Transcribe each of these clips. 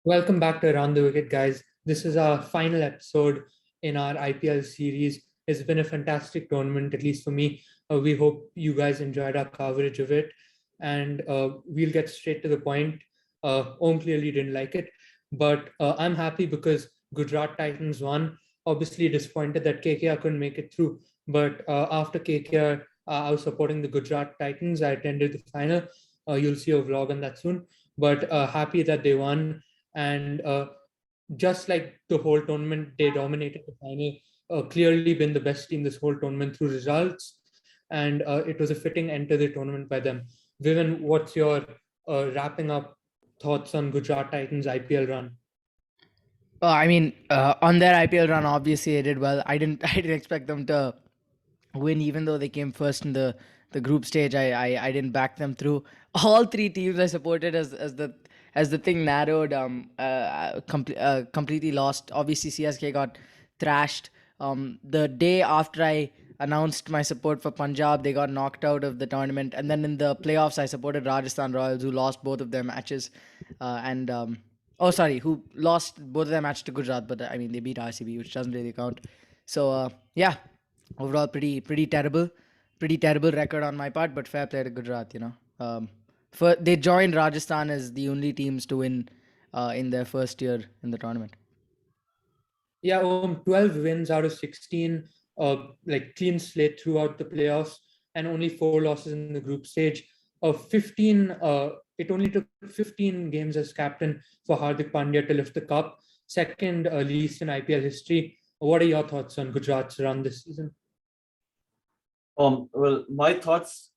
Welcome back to Around the Wicket, guys. This is our final episode in our IPL series. It's been a fantastic tournament, at least for me. We hope you guys enjoyed our coverage of it. And we'll get straight to the point. Om clearly didn't like it, but I'm happy because Gujarat Titans won. Obviously, disappointed that KKR couldn't make it through. But after KKR, I was supporting the Gujarat Titans. I attended the final. You'll see a vlog on that soon. But happy that they won, and just like the whole tournament, they dominated the final. Clearly been the best team this whole tournament through results, and it was a fitting end to the tournament by them. Vivian, what's your wrapping up thoughts on Gujarat Titans IPL run? On their IPL run, obviously they did well. I didn't expect them to win, even though they came first in the group stage. I didn't back them through. All three teams I supported as the thing narrowed. Completely lost. Obviously, CSK got thrashed. The day after I announced my support for Punjab, they got knocked out of the tournament, and then in the playoffs, I supported Rajasthan Royals, who lost both of their matches, and oh, sorry, who lost both of their matches to Gujarat, but I mean they beat RCB, which doesn't really count. So yeah, overall pretty terrible record on my part, but fair play to Gujarat. For they joined Rajasthan as the only teams to win in their first year in the tournament. Yeah, 12 wins out of 16, like clean slate throughout the playoffs, and only 4 losses in the group stage. 15, it only took 15 games as captain for Hardik Pandya to lift the cup, second least in IPL history. What are your thoughts on Gujarat's run this season? Well, my thoughts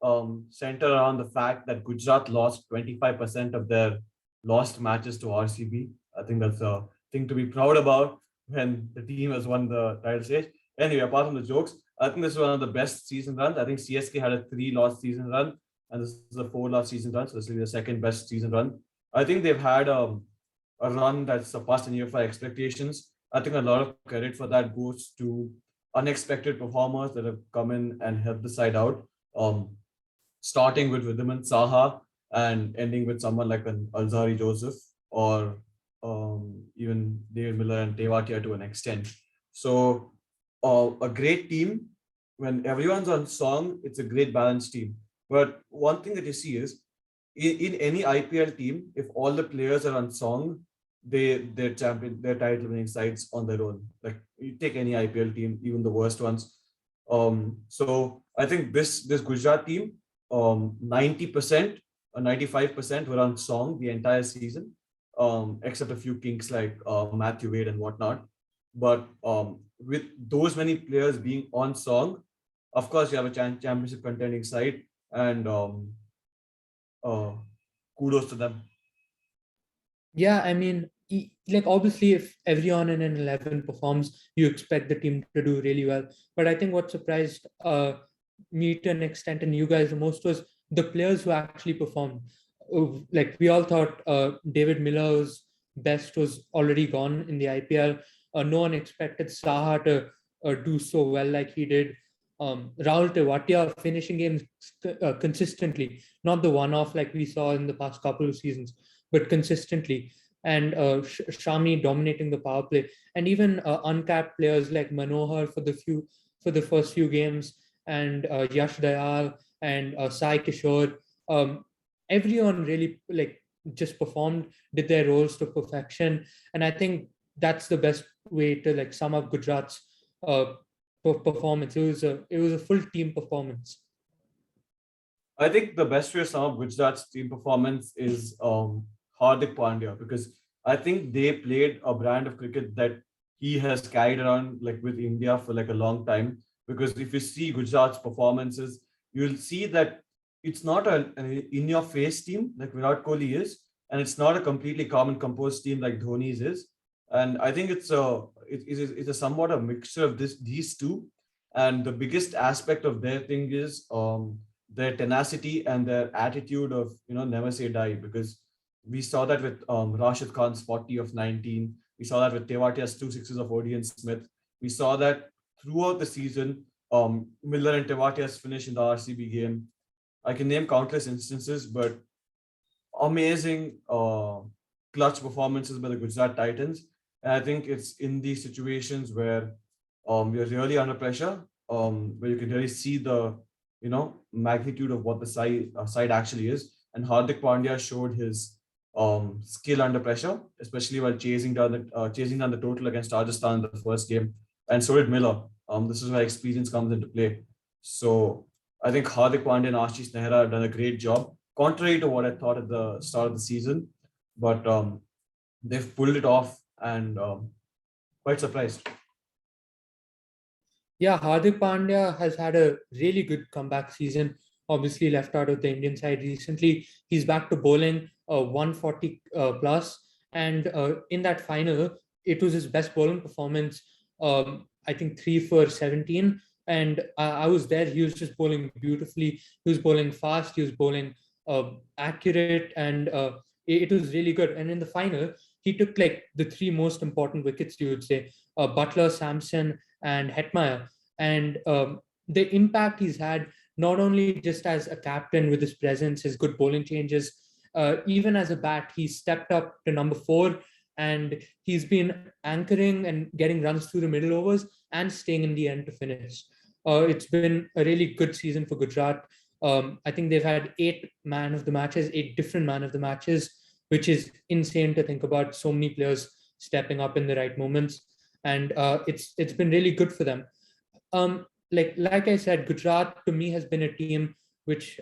center around the fact that Gujarat lost 25% of their lost matches to RCB. I think that's a thing to be proud about when the team has won the title stage. Anyway, apart from the jokes, I think this is one of the best season runs. I think CSK had a 3-loss season run, and this is a 4-loss season run. So this will be the second best season run. I think they've had a run that surpassed any of our expectations. I think a lot of credit for that goes to unexpected performers that have come in and helped the side out. Starting with Vidyaman Saha and ending with someone like an Alzari Joseph or even David Miller and Tewatia to an extent. So a great team. When everyone's on song, it's a great balanced team. But one thing that you see is in any IPL team, if all the players are on song, they're title winning sides on their own. Like you take any IPL team, even the worst ones. So I think this Gujarat team, 90% or 95% were on song the entire season, except a few kinks like Matthew Wade and whatnot. But with those many players being on song, of course you have a championship contending side, and kudos to them. Yeah, I mean, like obviously, if everyone in an 11 performs, you expect the team to do really well. But I think what surprised me to an extent and you guys the most was the players who actually performed. Like we all thought David Miller's best was already gone in the IPL. No one expected Saha to do so well like he did. Rahul Tewatia finishing games consistently, not the one-off like we saw in the past couple of seasons, but consistently. And Shami dominating the power play, and even uncapped players like Manohar for the first few games, and Yash Dayal and Sai Kishore. Everyone really like just performed, did their roles to perfection, and I think that's the best way to like sum up Gujarat's performance. It was a full team performance. I think the best way to sum up Gujarat's team performance is Hardik Pandya, because I think they played a brand of cricket that he has carried around like with India for like a long time. Because if you see Gujarat's performances, you'll see that it's not an in-your-face team like Virat Kohli is, and it's not a completely calm and composed team like Dhoni's is. And I think it's a somewhat a mixture of these two. And the biggest aspect of their thing is their tenacity and their attitude of never say die, because we saw that with Rashid Khan's 40 of 19. We saw that with Tewatia's 2 sixes of OD and Smith. We saw that throughout the season. Miller and Tewatia's finish in the RCB game. I can name countless instances, but amazing clutch performances by the Gujarat Titans. And I think it's in these situations where you're really under pressure, where you can really see the magnitude of what the side actually is. And Hardik Pandya showed his skill under pressure, especially while chasing down the total against Rajasthan in the first game, and so did Miller. This is where experience comes into play. So I think Hardik Pandya and Ashish Nehra have done a great job, contrary to what I thought at the start of the season. But they've pulled it off, and quite surprised. Yeah, Hardik Pandya has had a really good comeback season. Obviously, left out of the Indian side recently. He's back to bowling 140 plus, and in that final, it was his best bowling performance. I think 3 for 17, and I was there. He was just bowling beautifully. He was bowling fast. He was bowling accurate, and it was really good. And in the final, he took like the three most important wickets, you would say, Butler, Samson, and Hetmeyer. And the impact he's had, not only just as a captain with his presence, his good bowling changes, even as a bat, he stepped up to number 4, and he's been anchoring and getting runs through the middle overs and staying in the end to finish. It's been a really good season for Gujarat. I think they've had 8 different man of the matches, which is insane to think about. So many players stepping up in the right moments, and it's been really good for them. Like I said, Gujarat to me has been a team which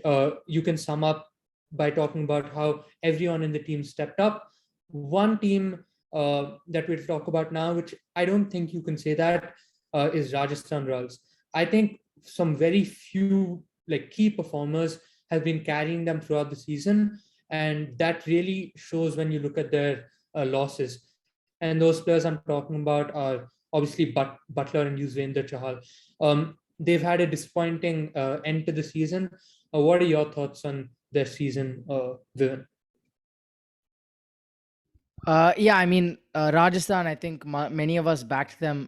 you can sum up by talking about how everyone in the team stepped up. One team that we'll talk about now, which I don't think you can say that, is Rajasthan Royals. I think some very few key performers have been carrying them throughout the season, and that really shows when you look at their losses. And those players I'm talking about are obviously Butler and Yuzvendra Chahal. They've had a disappointing end to the season. What are your thoughts on their season, Vivian? Yeah, I mean Rajasthan. I think many of us backed them.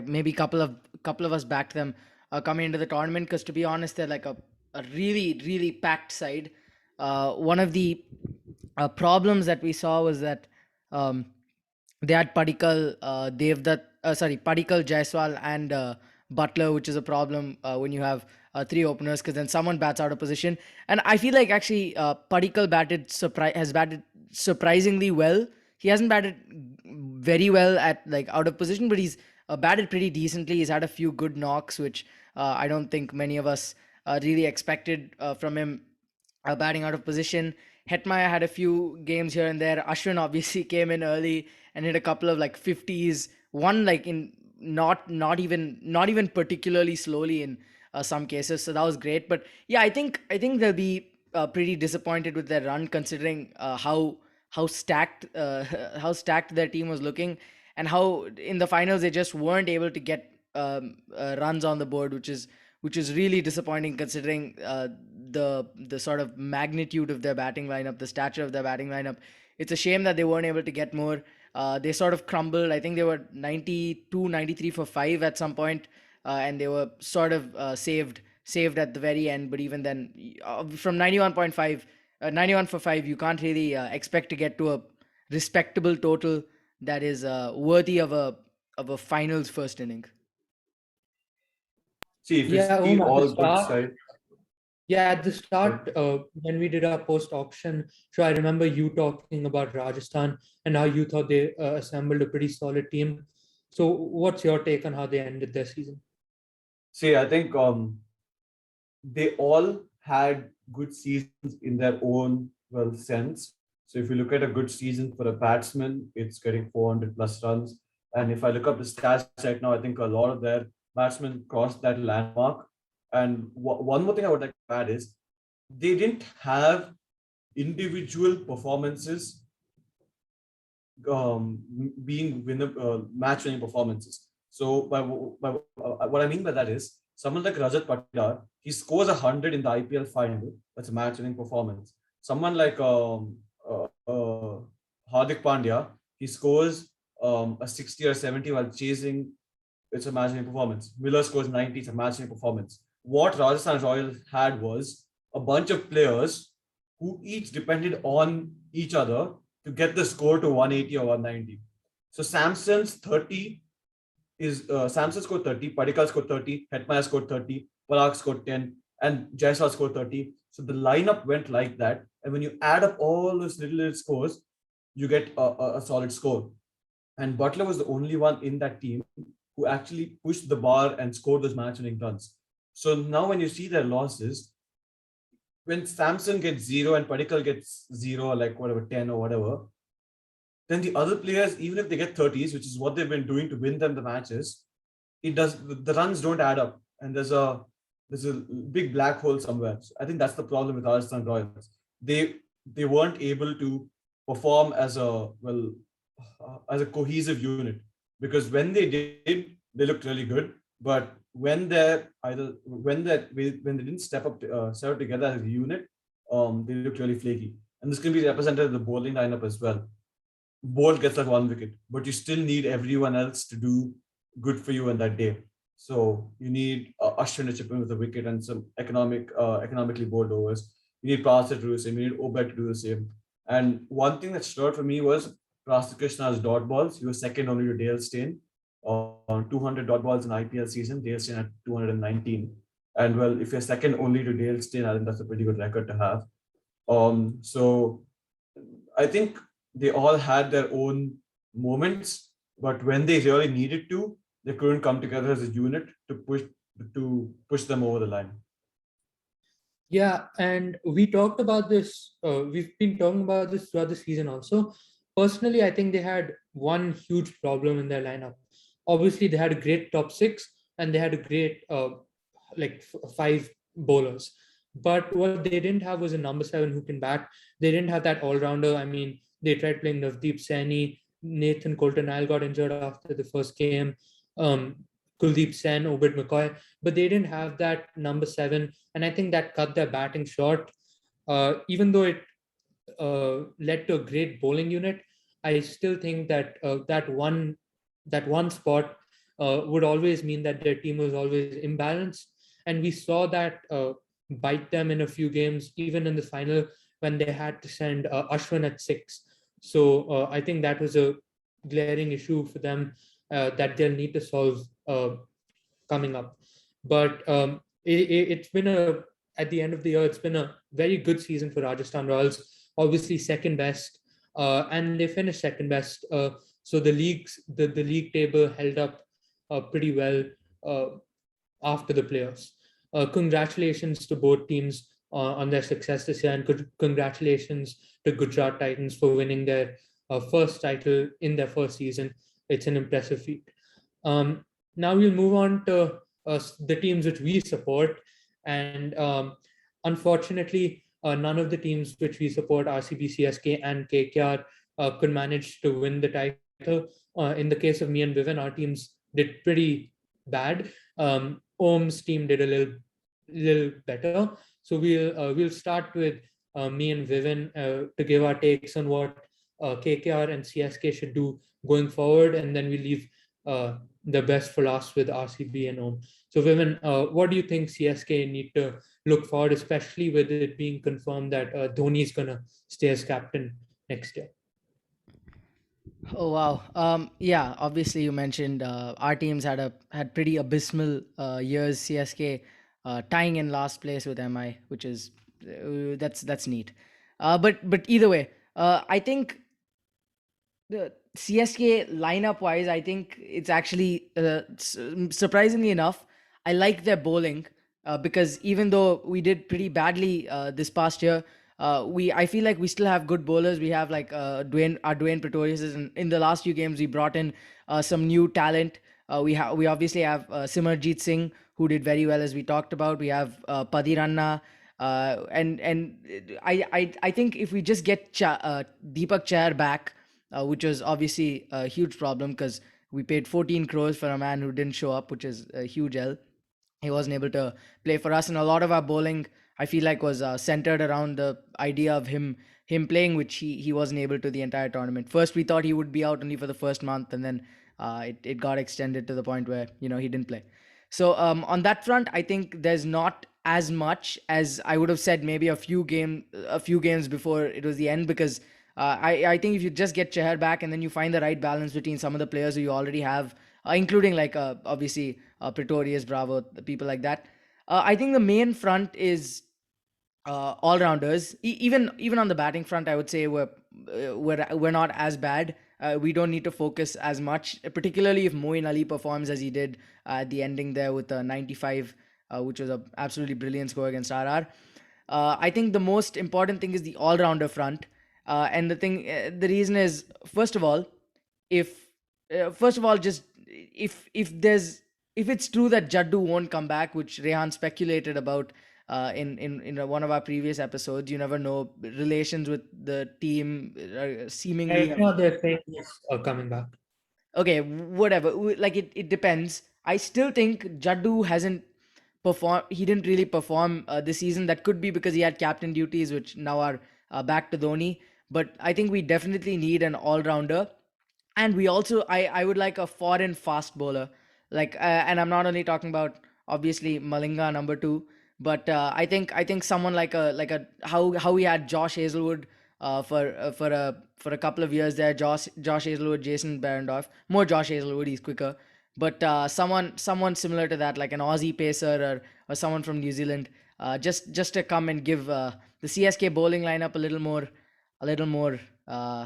Maybe couple of us backed them coming into the tournament because, to be honest, they're like a really packed side. One of the problems that we saw was that they had Padikkal, Padikkal, Jaiswal, and Butler, which is a problem when you have 3 openers, because then someone bats out of position. And I feel like actually Padikkal has batted surprisingly well. He hasn't batted very well at out of position, but he's batted pretty decently. He's had a few good knocks, which I don't think many of us really expected from him batting out of position. Hetmeyer had a few games here and there. Ashwin obviously came in early and hit a couple of 50s. One in not even particularly slowly in some cases. So that was great. But yeah, I think they'll be pretty disappointed with their run, considering how stacked their team was looking, and how in the finals they just weren't able to get runs on the board, which is really disappointing, considering the sort of magnitude of their batting lineup, the stature of their batting lineup. It's a shame that they weren't able to get more. They sort of crumbled. I think they were 92, 93 for 5 at some point, and they were sort of saved at the very end. But even then, from 91.5, 91 for 5, you can't really expect to get to a respectable total that is worthy of a finals first inning. See, if it's Yeah, the at the all good start, side. at the start, when we did our post-auction show, I remember you talking about Rajasthan and how you thought they assembled a pretty solid team. So what's your take on how they ended their season? See, I think they all had good seasons in their own sense. So if you look at a good season for a batsman, it's getting 400 plus runs. And if I look up the stats right now, I think a lot of their batsmen crossed that landmark. And one more thing I would like to add is they didn't have individual performances being match-winning performances. So by what I mean by that is someone like Rajat Patidar, he scores 100 in the IPL final. That's a match-winning performance. Someone like Hardik Pandya, he scores a 60 or 70 while chasing. It's a match-winning performance. Miller scores 90. It's a match-winning performance. What Rajasthan Royals had was a bunch of players who each depended on each other to get the score to 180 or 190. So Samson scored 30, Padikkal scored 30, Hetmaya scored 30, Parag scored 10, and Jaiswal scored 30. So the lineup went like that. And when you add up all those little scores, you get a solid score. And Butler was the only one in that team who actually pushed the bar and scored those match-winning runs. So now when you see their losses, when Samson gets zero and Padikkal gets zero, like whatever, 10 or whatever, then the other players, even if they get 30s, which is what they've been doing to win them the matches, the runs don't add up. And there's a big black hole somewhere. So I think that's the problem with Rajasthan Royals. They weren't able to perform as a cohesive unit, because when they did, they looked really good. But when they didn't step up together as a unit, they looked really flaky. And this can be represented in the bowling lineup as well. Bolt gets that one wicket, but you still need everyone else to do good for you on that day. So you need Ashwin to chip in with a wicket and some economically bowled overs. You need Prasad to do the same. You need Obed to do the same. And one thing that stood out for me was Prasad Krishna's dot balls. He was second only to Dale Steyn on 200 dot balls in IPL season. Dale Steyn had 219. And well, if you're second only to Dale Steyn, I think that's a pretty good record to have. So I think they all had their own moments, but when they really needed to, they couldn't come together as a unit to push them over the line. Yeah, and we talked about this. We've been talking about this throughout the season also. Personally, I think they had one huge problem in their lineup. Obviously, they had a great top six and they had a great five bowlers. But what they didn't have was a number seven who can bat. They didn't have that all rounder. I mean, they tried playing Navdeep Saini. Nathan Coulter-Nile got injured after the first game. Um, Kuldeep Sen, Obed McCoy, but they didn't have that number seven, and I think that cut their batting short. Even though it led to a great bowling unit, I still think that that one spot would always mean that their team was always imbalanced, and we saw that bite them in a few games, even in the final when they had to send Ashwin at six. So I think that was a glaring issue for them that they'll need to solve coming up. But it's been at the end of the year, it's been a very good season for Rajasthan Royals. Obviously, second best, and they finished second best. So the league table held up pretty well uh, after the playoffs. Congratulations to both teams on their success this year, and congratulations to Gujarat Titans for winning their first title in their first season. It's an impressive feat. Now we'll move on to the teams which we support, and unfortunately, none of the teams which we support, RCB, CSK, and KKR, could manage to win the title. In the case of me and Vivian, our teams did pretty bad. Om's team did a little better. So we'll start with me and Vivian to give our takes on what KKR and CSK should do going forward, and then we leave the best for last with RCB and Om. So Vivian, what do you think CSK need to look forward, especially with it being confirmed that Dhoni is gonna stay as captain next year? Oh wow. Yeah, obviously you mentioned our teams had pretty abysmal years. CSK tying in last place with MI, which is that's neat. But either way, I think the CSK lineup wise, I think it's actually surprisingly enough, I like their bowling because even though we did pretty badly this past year, I feel like we still have good bowlers. We have like Dwayne Pretorius, and in the last few games we brought in some new talent. We obviously have Simarjeet Singh, who did very well, as we talked about. We have Padiranna. I think if we just get Deepak Chahar back, which was obviously a huge problem because we paid 14 crores for a man who didn't show up, which is a huge L. He wasn't able to play for us, and a lot of our bowling, I feel like, was centered around the idea of him playing, which he wasn't able to the entire tournament. First, we thought he would be out only for the first month, and then it got extended to the point where he didn't play. So on that front, I think there's not as much as I would have said maybe a few games before it was the end, because I think if you just get Chahar back and then you find the right balance between some of the players who you already have, including like obviously Pretorius, Bravo, the people like that. I think the main front is all rounders. Even on the batting front, I would say we're not as bad. We don't need to focus as much, particularly if Moeen Ali performs as he did at the ending there with a 95, which was a absolutely brilliant score against RR. I think the most important thing is the all rounder front, and the reason is, first of all, if just if it's true that Jaddu won't come back, which Rehan speculated about in one of our previous episodes. You never know. Relations with the team seemingly Right now, they're saying he's coming back. okay. Whatever. Like it depends. I still think Jaddu hasn't performed. He didn't really perform this season. That could be because he had captain duties, which now are back to Dhoni. But I think we definitely need an all rounder, and we also I would like a foreign fast bowler, like and I'm not only talking about obviously Malinga number 2, but I think someone like a how we had Josh Hazelwood for a couple of years there. Josh Hazelwood, Jason Berendorf, more Josh Hazelwood, he's quicker, but someone similar to that, like an Aussie pacer, or someone from New Zealand, just to come and give the CSK bowling lineup a little more uh,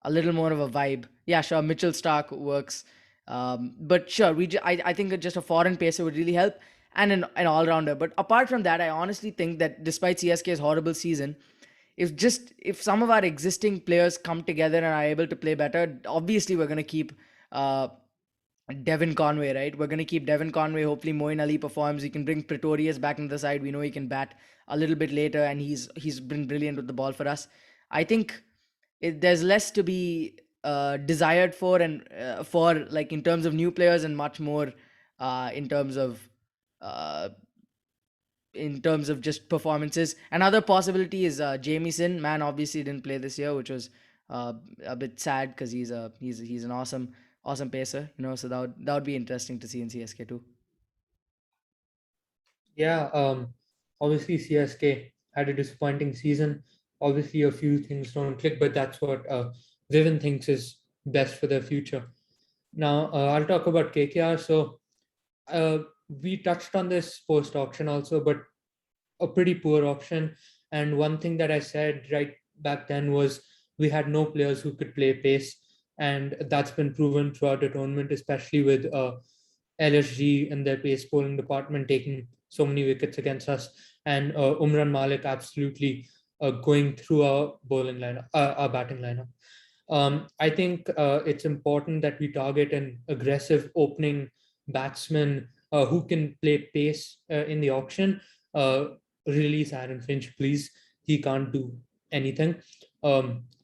a little more of a vibe. Yeah, sure, Mitchell Stark works. But sure, I think just a foreign pacer would really help, and an all rounder. But apart from that, I honestly think that despite CSK's horrible season, if some of our existing players come together and are able to play better, obviously we're going to keep uh, Devin Conway, right? We're going to keep Devin Conway. Hopefully, Moeen Ali performs. We can bring Pretorius back into the side. We know he can bat a little bit later, and he's been brilliant with the ball for us. I think there's less to be desired for, and for like in terms of new players, and much more uh, in terms of uh, in terms of just performances. Another possibility is Jamieson. Man, obviously didn't play this year, which was a bit sad because he's an awesome pacer. So that would be interesting to see in CSK too. Yeah, obviously CSK had a disappointing season. Obviously, a few things don't click, but that's what Vivian thinks is best for their future. Now, I'll talk about KKR. So, we touched on this post auction also, but a pretty poor option. And one thing that I said right back then was we had no players who could play pace, and that's been proven throughout the tournament, especially with LSG and their pace bowling department taking so many wickets against us, and Umran Malik absolutely going through our bowling lineup, our batting lineup. I think it's important that we target an aggressive opening batsman who can play pace in the auction. Uh, Release Aaron Finch, please. He can't do anything,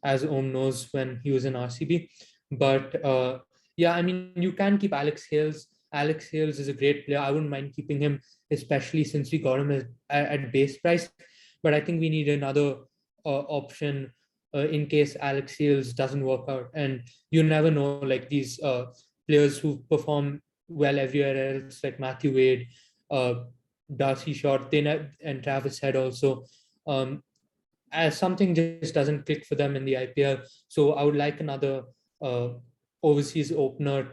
as Om knows when he was in RCB. But yeah, I mean, you can keep Alex Hales. Alex Hales is a great player. I wouldn't mind keeping him, especially since we got him at base price. But I think we need another option in case Alex Hales doesn't work out. And you never know, like these players who perform well everywhere else, like Matthew Wade, uh, Darcy Short, and Travis Head also. As something just doesn't click for them in the IPL. So I would like another uh, overseas opener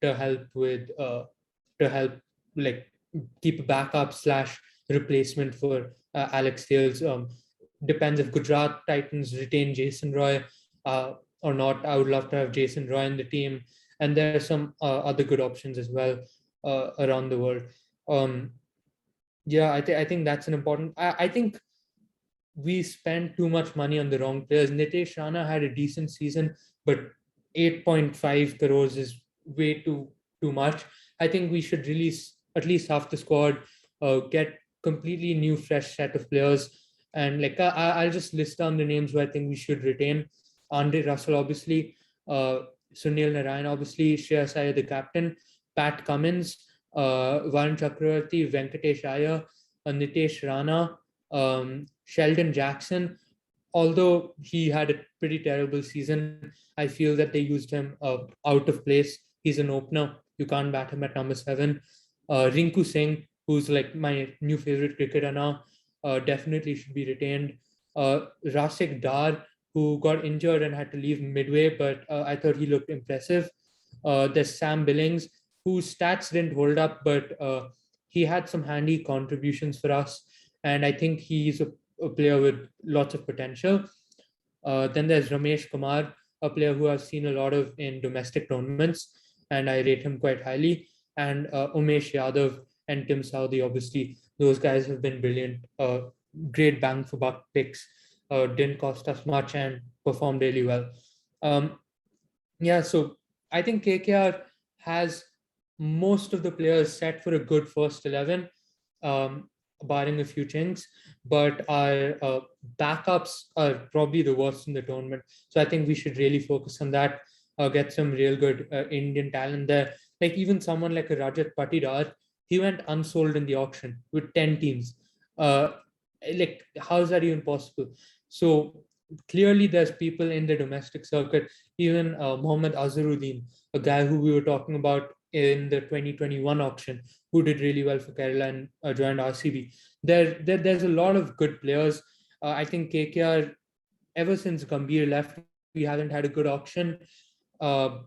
to help with to help like keep a backup slash replacement for Alex Hales. Depends if Gujarat Titans retain Jason Roy or not. I would love to have Jason Roy in the team, and there are some other good options as well around the world. Um, yeah, I think that's an important. I think we spent too much money on the wrong players. Nitesh Rana had a decent season, but 8.5 crores is way too much. I think we should release at least half the squad, get completely new, fresh set of players, and like I'll just list down the names who I think we should retain. Andre Russell, obviously, Sunil Narayan, obviously, Shreyas Iyer, the captain, Pat Cummins, Varun Chakravarti, Venkatesh Iyer, Nitesh Rana, Sheldon Jackson. Although he had a pretty terrible season, I feel that they used him out of place. He's an opener. You can't bat him at number 7. Rinku Singh, who's like my new favorite cricketer now, definitely should be retained. Rasik Dar, who got injured and had to leave midway, but I thought he looked impressive. There's Sam Billings, whose stats didn't hold up, but he had some handy contributions for us, and I think he's a player with lots of potential. Then there's Ramesh Kumar, a player who I've seen a lot of in domestic tournaments, and I rate him quite highly. And Umesh Yadav and Tim Saudi, obviously, those guys have been brilliant. Great bang for buck picks. Didn't cost us much and performed really well. Um, yeah, so I think KKR has most of the players set for a good first 11, um, barring a few chinks, but our backups are probably the worst in the tournament. So I think we should really focus on that, get some real good Indian talent there. Like even someone like a Rajat Patidar, he went unsold in the auction with 10 teams. Uh, like, how is that even possible? So clearly there's people in the domestic circuit, even Mohammad Azharuddin, a guy who we were talking about in the 2021 auction, who did really well for Kerala and joined RCB. There's a lot of good players. I think KKR, ever since Gambhir left, we haven't had a good auction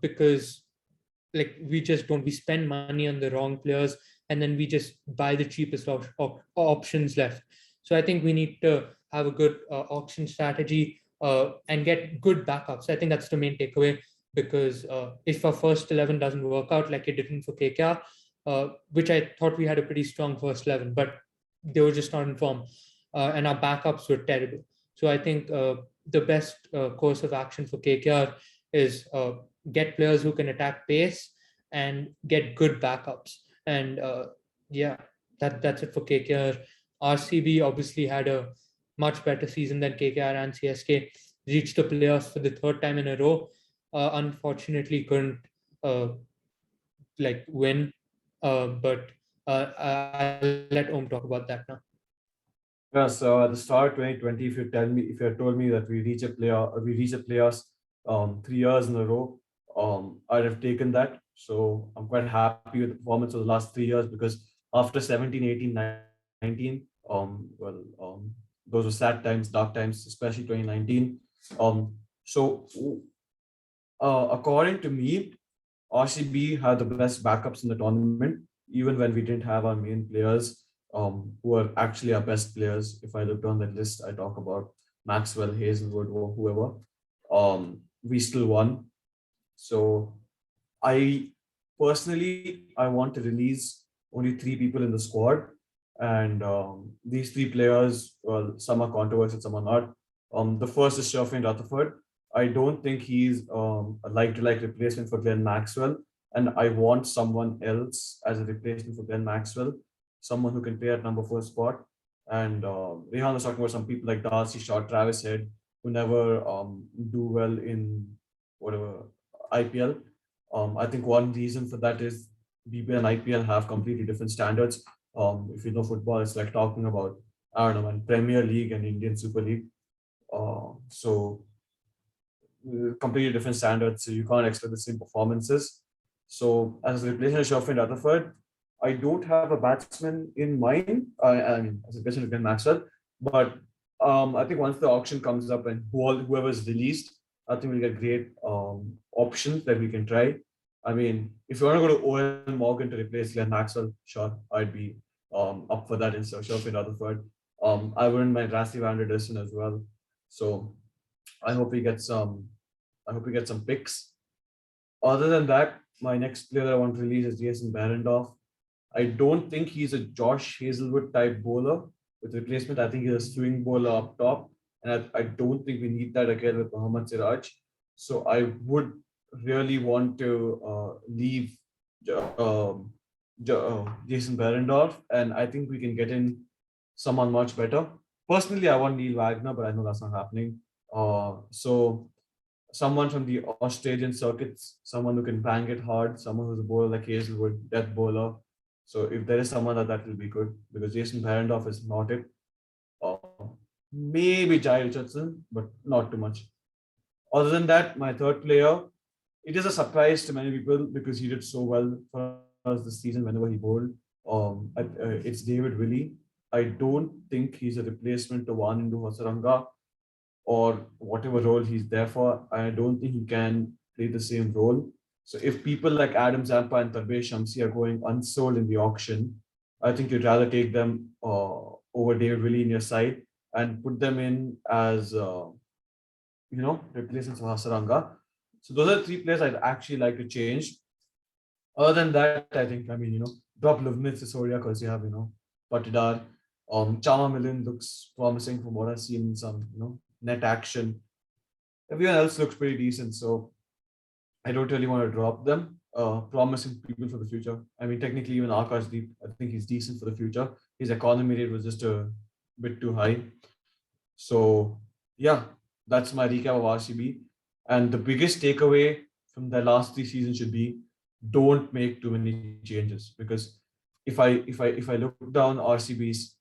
because like we spend money on the wrong players, and then we just buy the cheapest options left. So I think we need to have a good auction strategy and get good backups. I think that's the main takeaway, because if our first 11 doesn't work out like it didn't for KKR, which I thought we had a pretty strong first 11, but they were just not in form, and our backups were terrible. So I think the best course of action for KKR is get players who can attack pace and get good backups. And yeah, that's it for KKR. RCB obviously had a much better season than KKR and CSK. Reached the playoffs for the third time in a row. Unfortunately, couldn't like win. But I'll let Om talk about that now. Yeah, so at the start 2020, if you had told me that we reach a playoffs 3 years in a row, I'd have taken that. So I'm quite happy with the performance of the last 3 years, because after 17, 18, 19, those were sad times, dark times, especially 2019. So according to me, RCB had the best backups in the tournament, even when we didn't have our main players, who are actually our best players. If I looked on that list, I talk about Maxwell, Hazelwood, or whoever. We still won. So I personally, I want to release only 3 people in the squad, and these 3 players, well, some are controversial, some are not. The first is Sherfin Rutherford. I don't think he's a like-to-like replacement for Glenn Maxwell, and I want someone else as a replacement for Glenn Maxwell, someone who can play at number 4 spot. And Rehan was talking about some people like Darcy Shaw, Travis Head, who never do well in whatever IPL. I think one reason for that is BPL and IPL have completely different standards. If you know football, it's like talking about, I don't know, man, Premier League and Indian Super League. So completely different standards, so you can't expect the same performances. So as a replacement of Shafin Rutherford, I don't have a batsman in mind. I mean, as a replacement of Glenn Maxwell, but I think once the auction comes up and whoever's released, I think we'll get great options that we can try. I mean, if you want to go to Owen Morgan to replace Glenn Maxwell, sure, I'd be up for that instead of Shafin Rutherford. I wouldn't mind Rassi van der Dussen as well. So I hope we get some. I hope we get some picks. Other than that, my next player that I want to release is Jason Behrendorff. I don't think he's a Josh Hazelwood type bowler with replacement. I think he's a swing bowler up top, and I don't think we need that again with Mohammad Siraj. So I would really want to leave Jason Behrendorff, and I think we can get in someone much better. Personally, I want Neil Wagner, but I know that's not happening. So someone from the Australian circuits, someone who can bang it hard, someone who's a bowler like Hazelwood, death bowler. So if there is someone that will be good, because Jason Behrendorff is not it. Uh, Maybe Jai Richardson, but not too much. Other than that, my third player, it is a surprise to many people because he did so well for us this season whenever he bowled. It's David Willey. I don't think he's a replacement to Vanindu Hasaranga or whatever role he's there for. I don't think he can play the same role. So if people like Adam Zampa and Tarbesh Shamsi are going unsold in the auction, I think you'd rather take them over David Willey in your side and put them in as replacements for Hasaranga. So those are three players I'd actually like to change. Other than that, I think, drop Luvnitz Sisodia because you have, Patidar. Chama Millen looks promising from what I've seen in some, net action. Everyone else looks pretty decent, so I don't really want to drop them. Promising people for the future. I mean, technically, even Akash Deep, I think he's decent for the future. His economy rate was just a bit too high. So, yeah, that's my recap of RCB. And the biggest takeaway from the last three seasons should be don't make too many changes because if I look down RCB's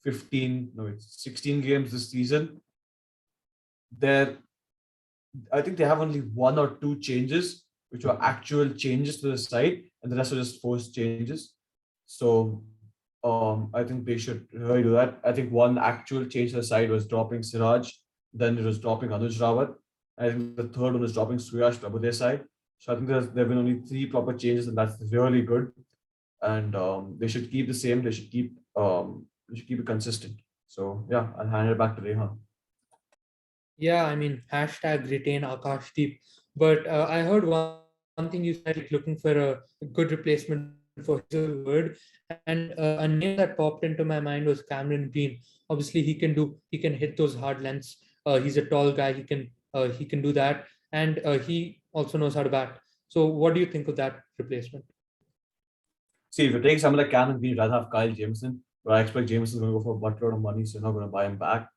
15 no it's 16 games this season, there I think they have only one or two changes which were actual changes to the side, and the rest are just forced changes. So I think they should really do that. I think one actual change to the side was dropping Siraj, then it was dropping Anuj Rawat. I think the third one was dropping Suyash Prabhu side. So I think there have been only three proper changes, and that's really good. And they should keep the same. They should keep it consistent. So yeah, I'll hand it back to Rehan. Yeah, I mean, hashtag retain Akashdeep. But I heard one thing you said, like looking for a good replacement for Hazelwood. And a name that popped into my mind was Cameron Green. Obviously, he can hit those hard lengths. He's a tall guy. He can do that, and he also knows how to bat. So, what do you think of that replacement? See, if you take someone like Cameron Green, you'd rather have Kyle Jameson, but I expect Jameson's going to go for a buttload of money, so you're not going to buy him back.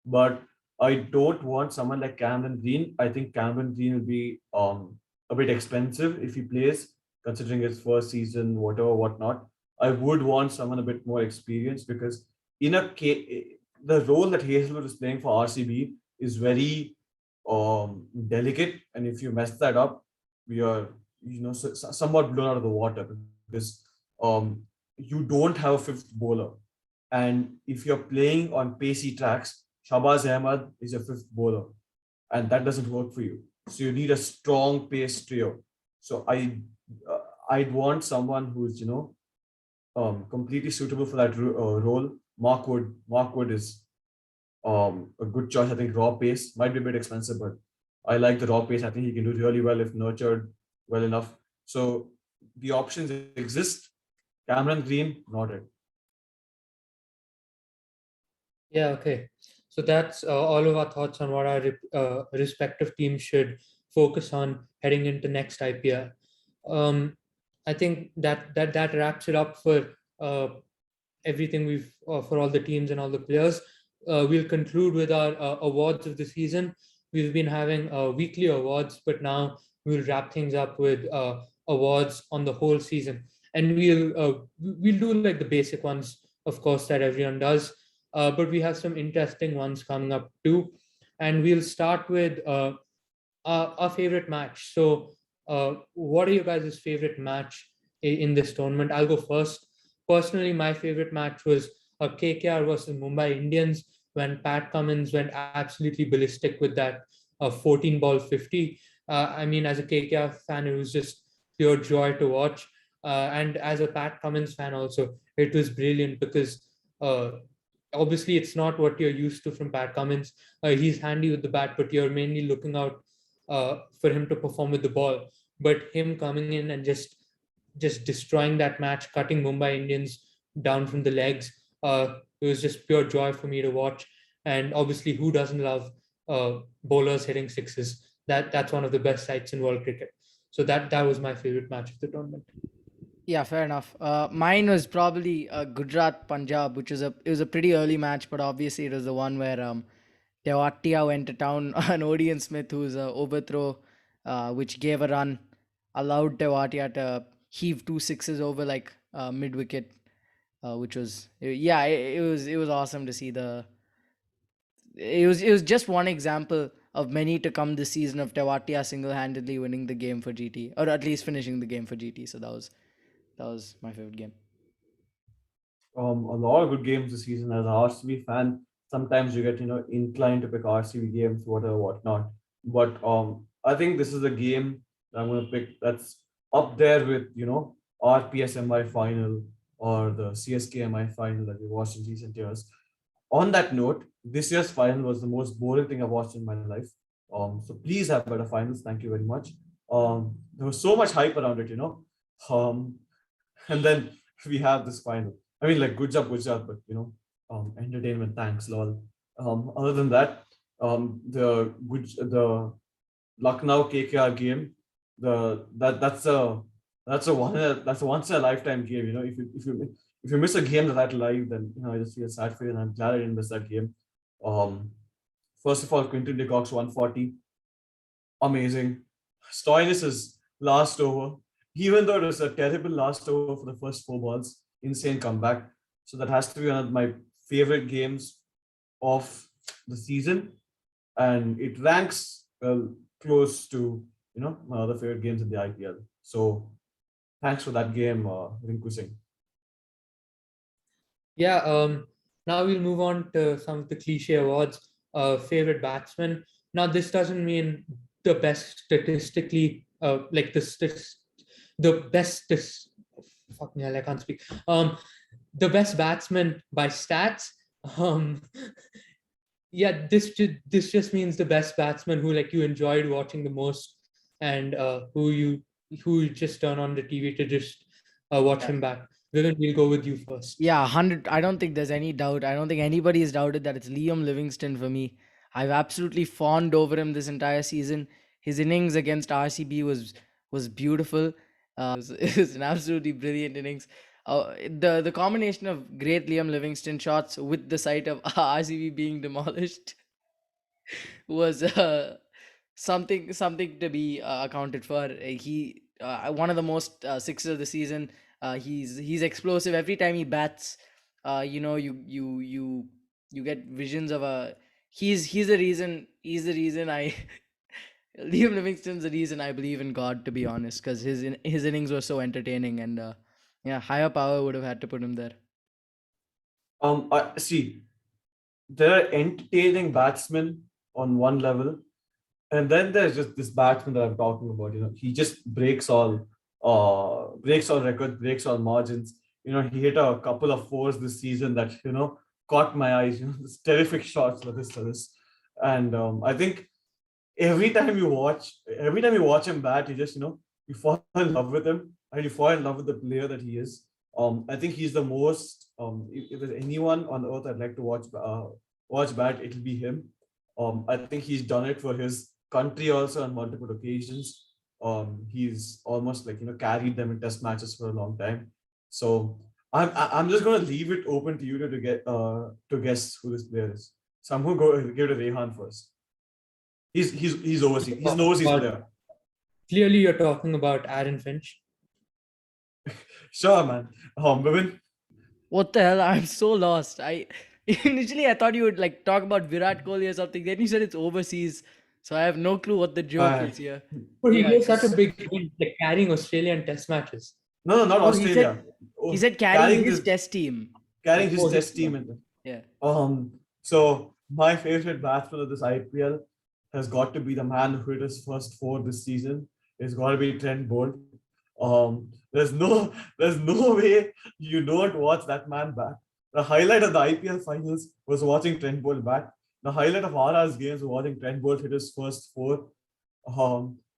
But I don't want someone like Cameron Green. I think Cameron Green will be a bit expensive if he plays, considering his first season, whatever, whatnot. I would want someone a bit more experienced because in a the role that Hazelwood is playing for RCB is very delicate, and if you mess that up, we are somewhat blown out of the water because you don't have a fifth bowler, and if you're playing on pacey tracks, Shabaz Ahmad is your fifth bowler, and that doesn't work for you. So you need a strong pace trio. So I'd want someone who's completely suitable for that role. Mark Wood is a good choice. I think raw pace might be a bit expensive, but I like the raw pace. I think he can do really well if nurtured well enough. So the options exist. Cameron Green, not it. Yeah, okay. So that's all of our thoughts on what our respective teams should focus on heading into next IPL. Um, I think that wraps it up for uh, everything we've for all the teams and all the players. We'll conclude with our awards of the season. We've been having weekly awards, but now we'll wrap things up with awards on the whole season, and we'll do like the basic ones, of course, that everyone does. But we have some interesting ones coming up too, and we'll start with our favorite match. So, what are you guys' favorite match in this tournament? I'll go first. Personally, my favorite match was KKR versus Mumbai Indians when Pat Cummins went absolutely ballistic with that 14 ball 50. I mean, as a KKR fan, it was just pure joy to watch. And as a Pat Cummins fan, also, it was brilliant because uh, obviously it's not what you're used to from Pat Cummins. He's handy with the bat, but you're mainly looking out for him to perform with the ball. But him coming in and just destroying that match, cutting Mumbai Indians down from the legs, it was just pure joy for me to watch. And obviously, who doesn't love bowlers hitting sixes? That's one of the best sights in world cricket. So that was my favorite match of the tournament. Yeah, fair enough. Mine was probably Gujarat Punjab, which was a pretty early match, but obviously it was the one where Tewatia went to town on Odean Smith, whose overthrow, which gave a run, allowed Tewatia to heave two sixes over like mid wicket, which was yeah, it was awesome to see the. It was just one example of many to come this season of Tewatia single handedly winning the game for GT, or at least finishing the game for GT. So that was my favorite game. a lot of good games this season. As a RCB fan, sometimes you get inclined to pick RCB games, whatever, whatnot. But I think this is a game that I'm gonna pick that's up there with RPS MI final or the CSK MI final that we watched in recent years. On that note, this year's final was the most boring thing I've watched in my life. So please have better finals. Thank you very much. There was so much hype around it. Um, and then we have this final. I mean, like, good job, but entertainment. Thanks, lol. Other than that, the Lucknow KKR game, that's a once in a lifetime game. If you miss a game that live, then I just feel sad for you, and I'm glad I didn't miss that game. Um, First of all, Quinton de Kock's 140, amazing. Stoinis' last over, even though it was a terrible last over for the first 4 balls, insane comeback. So that has to be one of my favorite games of the season, and it ranks close to my other favorite games in the IPL. So thanks for that game, Rinku Singh. Yeah, now we'll move on to some of the cliche awards. Favorite batsman. Now, this doesn't mean the best statistically, like the best. Fuck me, I can't speak. The best batsman by stats. Um, yeah, this just means the best batsman who you enjoyed watching the most, and who you just turn on the TV to just watch him back. We'll go with you first. Yeah, 100. I don't think there's any doubt. I don't think anybody has doubted that it's Liam Livingston for me. I've absolutely fawned over him this entire season. His innings against RCB was beautiful. It was an absolutely brilliant innings. The combination of great Liam Livingston shots with the sight of RCB being demolished was something to be accounted for. He one of the most sixes of the season. He's explosive every time he bats. You get visions of a. He's the reason. He's the reason I. Liam Livingston's the reason I believe in God, to be honest, because his innings were so entertaining, and yeah, higher power would have had to put him there. I see. There are entertaining batsmen on one level, and then there's just this batsman that I'm talking about. He just breaks all records, breaks all margins. He hit a couple of fours this season that caught my eyes. This terrific shots for this, and I think every time you watch him bat, you fall in love with him, and you fall in love with the player that he is. I think he's the most. If there's anyone on earth I'd like to watch bat, it'll be him. I think he's done it for his country also on multiple occasions. He's almost carried them in test matches for a long time. So I'm just gonna leave it open to you to guess who this player is. So I'm gonna give it to Rehan first. He's overseas. He's an overseas player. Clearly, you're talking about Aaron Finch. Sure, man. Bhavin? What the hell? I'm so lost. Initially I thought you would talk about Virat Kohli or something. Then you said it's overseas, so I have no clue what the joke is here. But he made such a big deal, carrying Australian test matches. No, not Oh, Australia. He said carrying his test team. Carrying his test team. Yeah. So my favorite batsman of this IPL has got to be the man who hit his first 4 this season. It's got to be Trent Bolt. There's no way you don't watch that man back. The highlight of the IPL finals was watching Trent Bolt bat. The highlight of RR's games was watching Trent Bolt hit his first 4.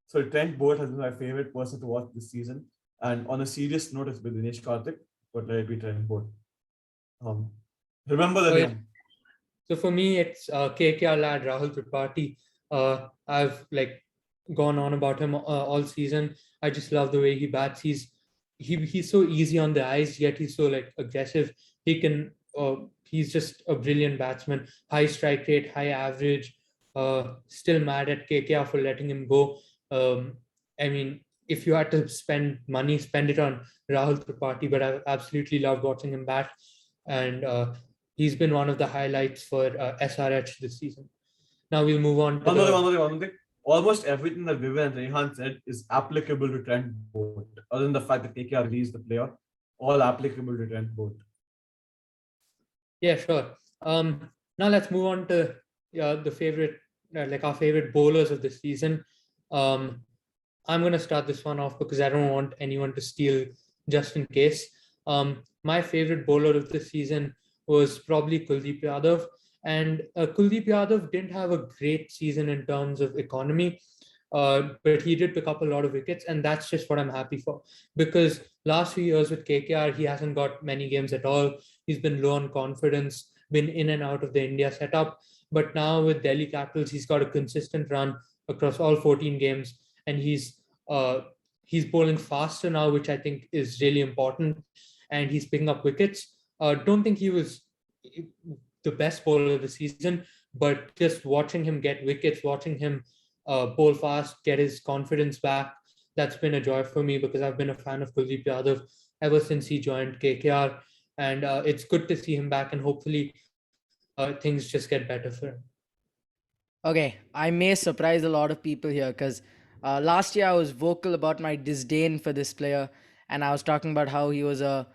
So Trent Bolt has been my favorite person to watch this season. And on a serious note, it's been Dinesh Karthik, but let it be Trent Bolt. Remember the name. So for me, it's KKR lad Rahul Tripathi. I've gone on about him all season. I just love the way he bats. He's so easy on the eyes, yet he's so aggressive. He's just a brilliant batsman. High strike rate, high average. Still mad at KKR for letting him go. I mean, if you had to spend money, spend it on Rahul Tripathi. But I absolutely loved watching him bat, and he's been one of the highlights for SRH this season. Now we'll move on to one thing. Almost everything that Vivian and Rehan said is applicable to Trent Bolt. Other than the fact that KKR released the player, all applicable to Trent Bolt. Yeah, sure. Now let's move on to the favorite, like our favorite bowlers of the season. Um, I'm going to start this one off because I don't want anyone to steal just in case. My favorite bowler of the season was probably Kuldeep Yadav. And Kuldeep Yadav didn't have a great season in terms of economy, but he did pick up a lot of wickets. And that's just what I'm happy for. Because last few years with KKR, he hasn't got many games at all. He's been low on confidence, been in and out of the India setup. But now with Delhi Capitals, he's got a consistent run across all 14 games, and uh, he's bowling faster now, which I think is really important, and he's picking up wickets. Don't think he was the best bowler of the season, but just watching him get wickets, watching him bowl fast, get his confidence back, that's been a joy for me because I've been a fan of Kuldeep Yadav ever since he joined KKR, and it's good to see him back, and hopefully things just get better for him. Okay, I may surprise a lot of people here because last year I was vocal about my disdain for this player, and I was talking about how he was a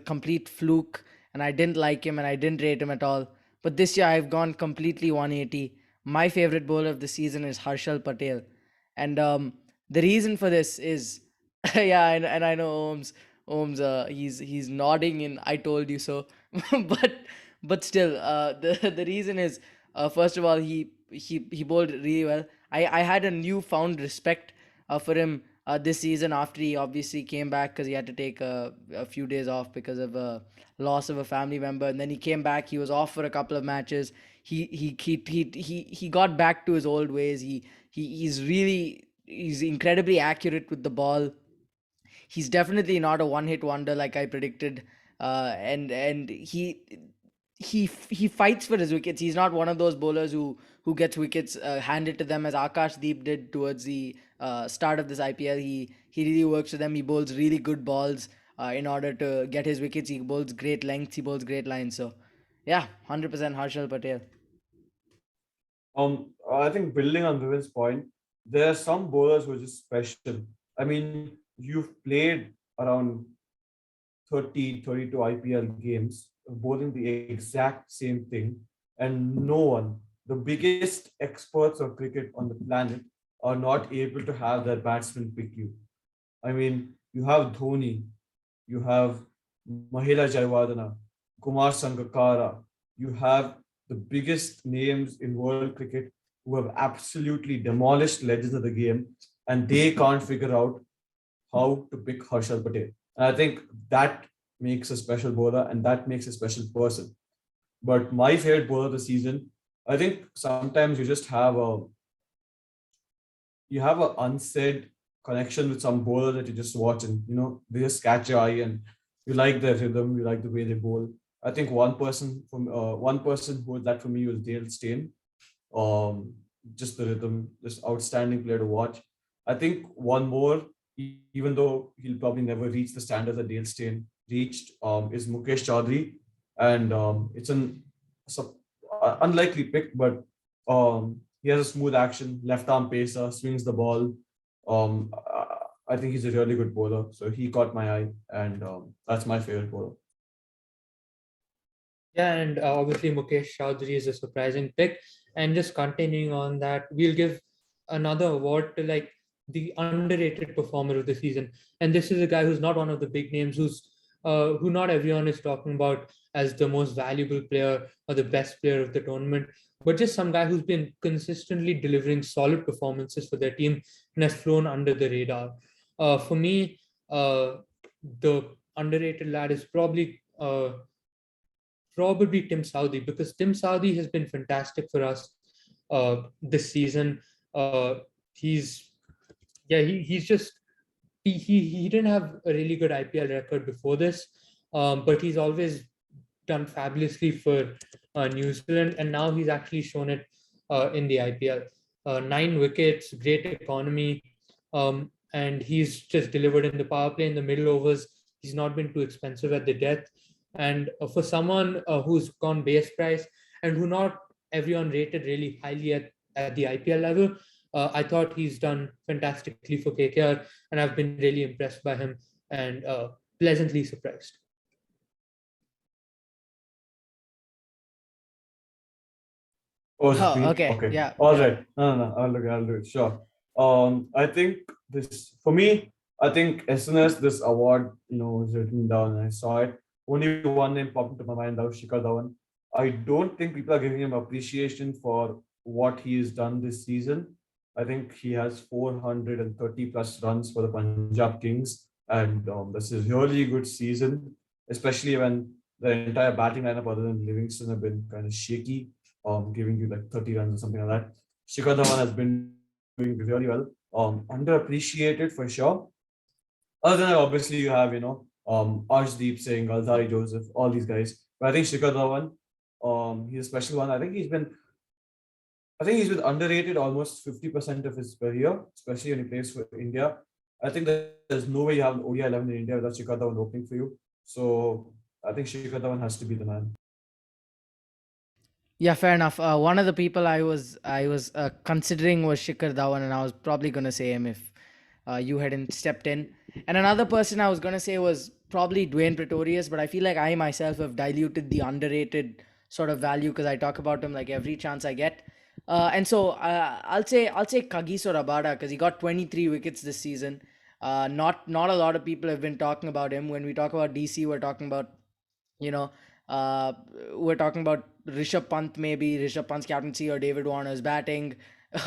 complete fluke, and I didn't like him and I didn't rate him at all. But this year I've gone completely 180. My favorite bowler of the season is Harshal Patel, and the reason for this is yeah, and I know Ohms, he's nodding in I told you so, but still, the reason is, first of all, he bowled really well. I had a newfound respect for him this season after he obviously came back because he had to take a few days off because of a loss of a family member, and then he came back. He was off for a couple of matches. He got back to his old ways. He's incredibly accurate with the ball. He's definitely not a one hit wonder like I predicted. And he fights for his wickets. He's not one of those bowlers who gets wickets handed to them as Akash Deep did towards the start of this IPL. He really works for them. He bowls really good balls in order to get his wickets. He bowls great lengths. He bowls great lines. So yeah, 100% Harshal Patel. I think building on Vivin's point, there are some bowlers who are just special. I mean, you've played around 30, 32 IPL games, bowling the exact same thing, and no one, the biggest experts of cricket on the planet, are not able to have their batsman pick you. I mean, you have Dhoni, you have Mahela Jayawardena, Kumar Sangakkara, you have the biggest names in world cricket who have absolutely demolished legends of the game, and they can't figure out how to pick Harshal Patel. And I think that makes a special bowler and that makes a special person. But my favorite bowler of the season, I think sometimes you have a unsaid connection with some bowler that you just watch and they just catch your eye and you like their rhythm, you like the way they bowl. I think one person who was that for me was Dale Steyn. Um, just the rhythm, just outstanding player to watch. I think one more, even though he'll probably never reach the standards that Dale Steyn reached, is Mukesh Chaudhary, and it's a unlikely pick, but he has a smooth action, left arm pacer, swings the ball. I think he's a really good bowler, so he caught my eye, and that's my favorite bowler. Yeah, and obviously Mukesh Chaudhary is a surprising pick. And just continuing on that, we'll give another award to like the underrated performer of the season. And this is a guy who's not one of the big names, who not everyone is talking about as the most valuable player or the best player of the tournament, but just some guy who's been consistently delivering solid performances for their team and has flown under the radar. For me, the underrated lad is probably Tim Southee, because Tim Southee has been fantastic for us this season. He's yeah he's just he didn't have a really good IPL record before this, but he's always done fabulously for New Zealand, and now he's actually shown it in the IPL. 9 wickets, great economy, and he's just delivered in the power play in the middle overs. He's not been too expensive at the death, and for someone who's gone base price and who not everyone rated really highly at the IPL level, I thought he's done fantastically for KKR, and I've been really impressed by him and pleasantly surprised. Oh, Oh, it's me. okay. Okay. Yeah. All Yeah. right. No. I'll do it. Sure. I think this for me. I think as soon as this award, was written down and I saw it, only one name popped into my mind. That was Shikhar Dhawan. I don't think people are giving him appreciation for what he has done this season. I think he has 430 plus runs for the Punjab Kings, and this is really good season, especially when the entire batting lineup other than Livingston have been kind of shaky, giving you like 30 runs or something like that. Shikhar Dhawan has been doing really well. Underappreciated for sure. Other than that, obviously you have, Arshdeep Singh, Alzari Joseph, all these guys. But I think Shikhar Dhawan, he's a special one. I think he's been underrated almost 50% of his career, especially when he plays for India. I think there's no way you have an ODI 11 in India without Shikhar Dhawan opening for you. So I think Shikhar Dhawan has to be the man. Yeah, fair enough. One of the people I was considering was Shikhar Dhawan, and I was probably gonna say him if you hadn't stepped in. And another person I was gonna say was probably Dwayne Pretorius, but I feel like I myself have diluted the underrated sort of value because I talk about him like every chance I get. And so I'll say Kagiso Rabada because he got 23 wickets this season. Not a lot of people have been talking about him. When we talk about DC, we're talking about you know, uh, we're talking about Rishabh Pant, maybe Rishabh Pant's captaincy or David Warner's batting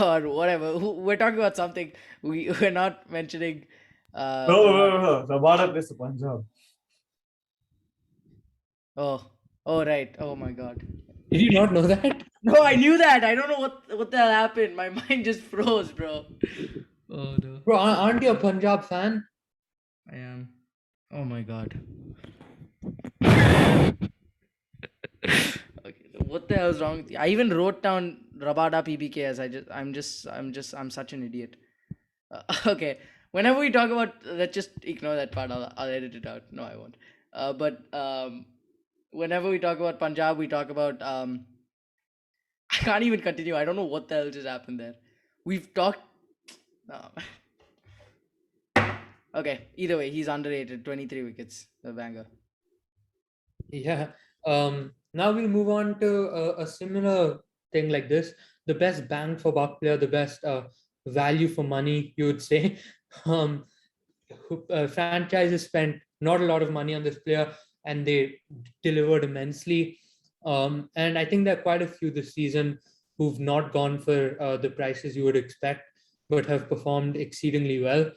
or whatever. We're talking about something. We're not mentioning. We're not. No. Rabada plays for Punjab. Oh, oh right. Oh my God. Did you not know that? No, I knew that. I don't know what the hell happened. My mind just froze, bro. Oh no. Bro, aren't you a Punjab fan? I am. Oh my God. Okay, what the hell is wrong with you? I even wrote down Rabada PBK as I'm such an idiot. Okay, whenever we talk about, let's just ignore that part. I'll edit it out. No, I won't. But whenever we talk about Punjab, we talk about I can't even continue. I don't know what the hell just happened there. We've talked. No. Okay, either way, he's underrated. 23 wickets, the banger. Yeah. Now we'll move on to a similar thing like this. The best bang for buck player, the best value for money, you would say. Um, Franchises spent not a lot of money on this player and they delivered immensely. And I think there are quite a few this season who've not gone for the prices you would expect, but have performed exceedingly well.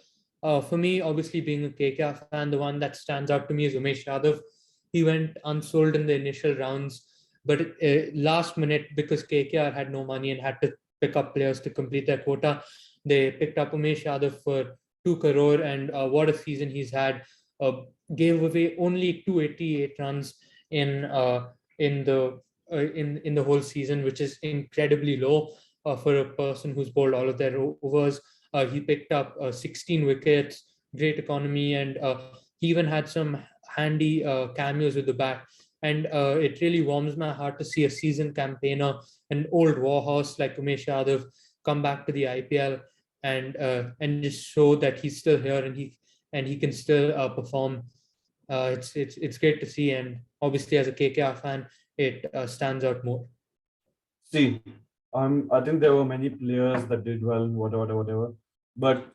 For me, obviously being a KKR fan, the one that stands out to me is Umesh Yadav. He went unsold in the initial rounds, but last minute, because KKR had no money and had to pick up players to complete their quota, they picked up Umesh Yadav for 2 crore, and what a season he's had. Uh, Gave away only 288 runs in in the in the whole season, which is incredibly low for a person who's bowled all of their overs. He picked up 16 wickets, great economy, and he even had some handy cameos with the bat. And it really warms my heart to see a seasoned campaigner, an old warhorse like Umesh Yadav, come back to the IPL and just show that he's still here and he can still perform. It's great to see, and obviously as a KKR fan, it stands out more. See, I think there were many players that did well, whatever. But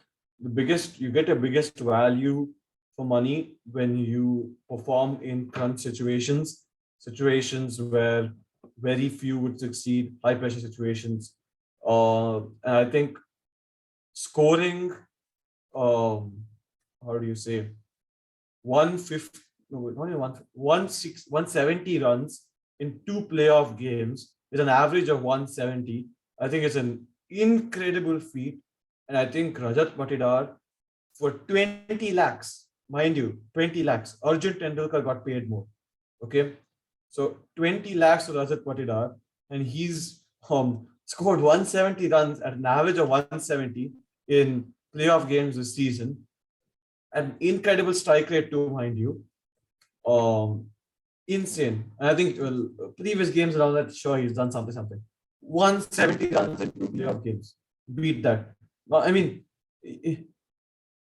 you get your biggest value for money when you perform in crunch situations where very few would succeed, high pressure situations. And I think scoring, um, how do you say, 150, no, wait, not even 170 runs in two playoff games with an average of 170. I think it's an incredible feat. And I think Rajat Patidar for 20 lakhs, mind you, 20 lakhs. Arjun Tendulkar got paid more. Okay. So 20 lakhs for Rajat Patidar, and he's scored 170 runs at an average of 170 in playoff games this season. An incredible strike rate too, mind you. Um, Insane. And I think previous games around that, sure, he's done something. 170 runs in two playoff games. Beat that. I mean, the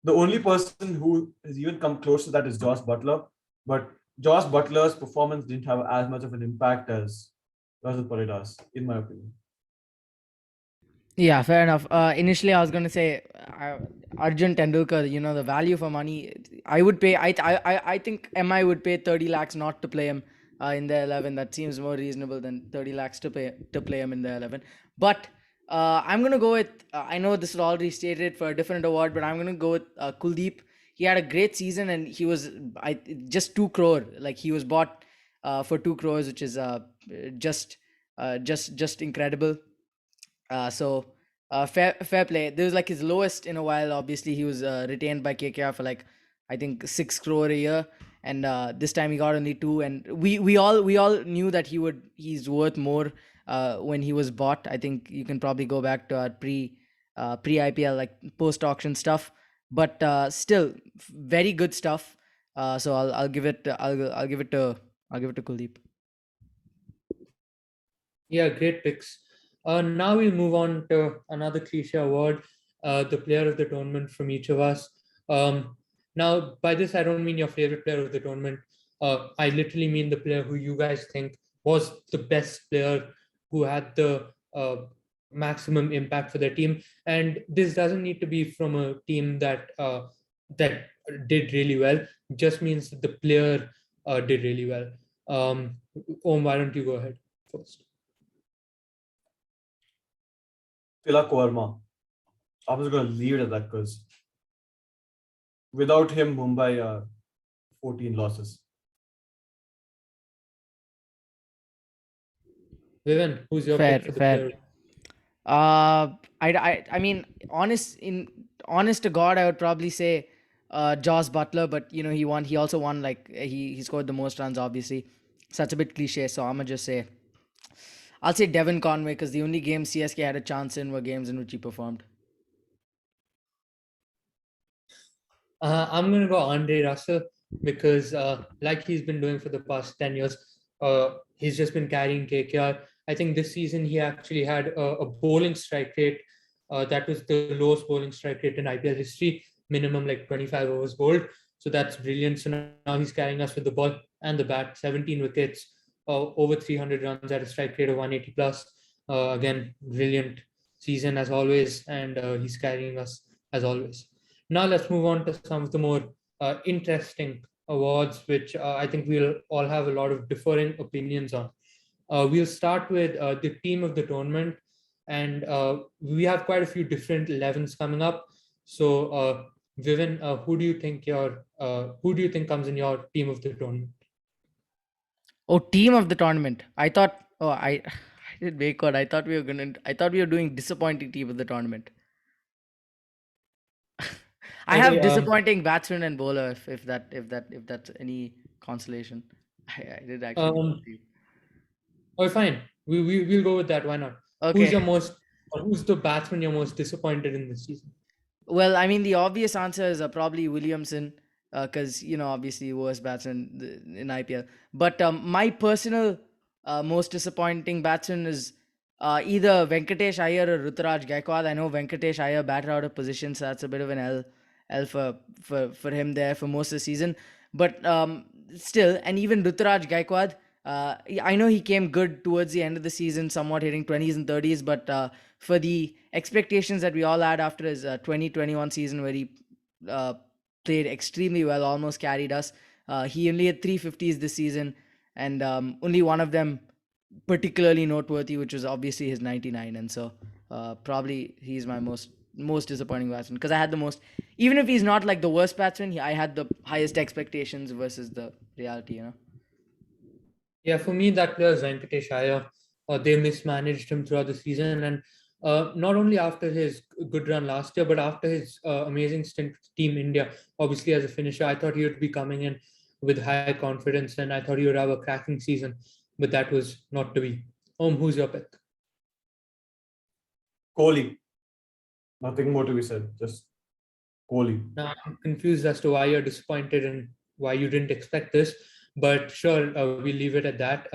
only person who has even come close to that is Josh Butler. But Josh Butler's performance didn't have as much of an impact as Rajat Paridas, in my opinion. Yeah, fair enough. Initially, I was going to say Arjun Tendulkar. You know, the value for money. I would pay. I think MI would pay 30 lakhs not to play him in the 11. That seems more reasonable than 30 lakhs to play him in the 11. But I'm going to go with. I know this is already stated for a different award, but I'm going to go with Kuldeep. He had a great season, and he was just 2 crore. Like he was bought for 2 crores, which is just just incredible. Fair play. This was like his lowest in a while. Obviously, he was retained by KKR for like I think 6 crore a year, and this time he got only two. And we all knew that he's worth more when he was bought. I think you can probably go back to our pre IPL like post auction stuff, but still very good stuff. So I'll give it I'll give it to Kuldeep. Yeah, great picks. Now we'll move on to another cliche award, the player of the tournament from each of us. Now, by this, I don't mean your favorite player of the tournament. I literally mean the player who you guys think was the best player, who had the maximum impact for their team. And this doesn't need to be from a team that did really well. It just means that the player did really well. Om, why don't you go ahead first? Tilak Verma. I was going to leave it at that because without him, Mumbai are 14 losses. Vivian, who's your Fair, pick for the fair. player? I mean, honest to God, I would probably say Joss Butler, but you know he won. He also won like he scored the most runs. Obviously, such a bit cliche. So I'm gonna just say I'll say Devin Conway because the only games CSK had a chance in were games in which he performed. I'm gonna go Andre Russell because, like he's been doing for the past 10 years, he's just been carrying KKR. I think this season he actually had a bowling strike rate that was the lowest bowling strike rate in IPL history, minimum like 25 overs bowled. So that's brilliant. So now he's carrying us with the ball and the bat, 17 wickets, over 300 runs at a strike rate of 180 plus. Again, brilliant season as always, and he's carrying us as always. Now let's move on to some of the more interesting awards, which I think we'll all have a lot of differing opinions on. We'll start with the team of the tournament, and we have quite a few different 11s coming up. So, Vivian, who do you think comes in your team of the tournament? Oh, team of the tournament. I thought. Oh, I did backward. I thought we were gonna. I thought we were doing disappointing team of the tournament. I have Okay, disappointing batsman and bowler. If that's any consolation, I did actually make um, the team. oh, fine. We'll go with that. Why not? Who's Okay. your most, or who's the batsman you're most disappointed in this season? Well, I mean, the obvious answer is probably Williamson, because you know, obviously, worst batsman in IPL. But my personal most disappointing batsman is either Venkatesh Iyer or Ruturaj Gaikwad. I know Venkatesh Iyer batted out of position, so that's a bit of an L for him there for most of the season. But still, and even Ruturaj Gaikwad, I know he came good towards the end of the season, somewhat hitting 20s and 30s, but for the expectations that we all had after his 2021 season, where he uh, played extremely well, almost carried us. He only had 350s this season, and only one of them particularly noteworthy, which was obviously his 99. And so probably he's my most disappointing batsman because I had the most. Even if he's not like the worst batsman, I had the highest expectations versus the reality. You know. Yeah, for me, that player is Venkatesh Iyer. They mismanaged him throughout the season, and not only after his good run last year, but after his amazing stint with Team India. Obviously, as a finisher, I thought he would be coming in with high confidence, and I thought he would have a cracking season, but that was not to be. Who's your pick? Kohli. Nothing more to be said. Just Kohli. Now, I'm confused as to why you're disappointed and why you didn't expect this, but sure, we'll leave it at that.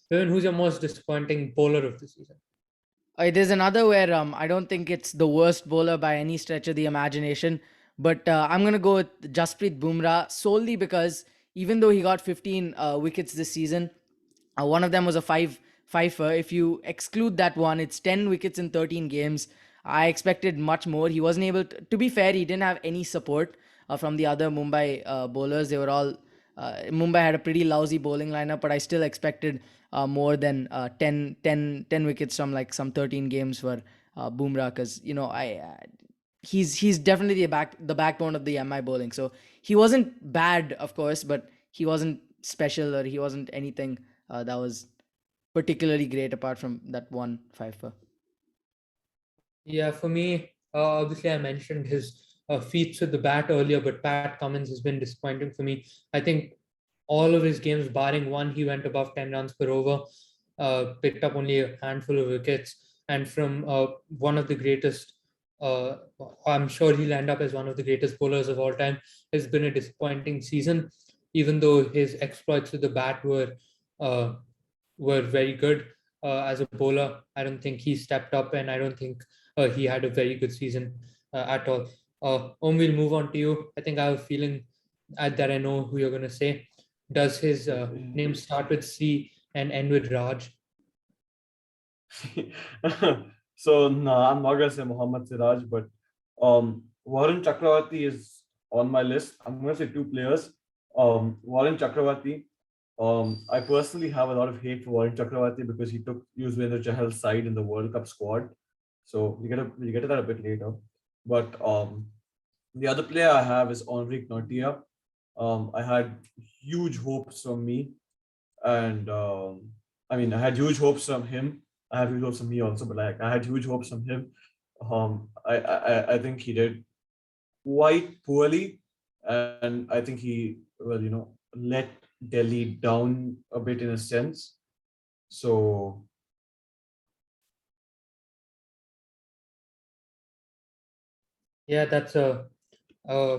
Vivian, who's your most disappointing bowler of the season? There's another where I don't think it's the worst bowler by any stretch of the imagination, but I'm gonna go with Jasprit Bumrah solely because even though he got 15 wickets this season, one of them was a fiver. If you exclude that one, it's 10 wickets in 13 games. I expected much more. He wasn't able to be fair, he didn't have any support from the other Mumbai bowlers. They were all Mumbai had a pretty lousy bowling lineup, but I still expected more than 10 wickets from like some 13 games for Bumrah, because he's definitely the backbone of the MI bowling. So he wasn't bad, of course, but he wasn't special, or he wasn't anything that was particularly great apart from that one fifer. Yeah, for me, obviously I mentioned his feats with the bat earlier, but Pat Cummins has been disappointing for me. I think all of his games, barring one, he went above 10 runs per over, picked up only a handful of wickets, and from one of the greatest, uh, I'm sure he'll end up as one of the greatest bowlers of all time. It's been a disappointing season, even though his exploits with the bat uh, were very good. As a bowler, I don't think he stepped up, and I don't think he had a very good season at all. we'll move on to you. I think I have a feeling that I know who you're going to say. Does his name start with C and end with Raj? So no, I'm not gonna say Muhammad Siraj, but Warren Chakravarti is on my list. I'm gonna say two players. Warren Chakravarti. I personally have a lot of hate for Warren Chakravarti because he took Yuzvendra Chahal's side in the World Cup squad. So we get to that a bit later. But the other player I have is Henrik Nortia. I had huge hopes from me, and I mean, I had huge hopes from him. I have huge hopes from me also, but like I had huge hopes from him. I think he did quite poorly, and I think he let Delhi down a bit in a sense. So Yeah, that's a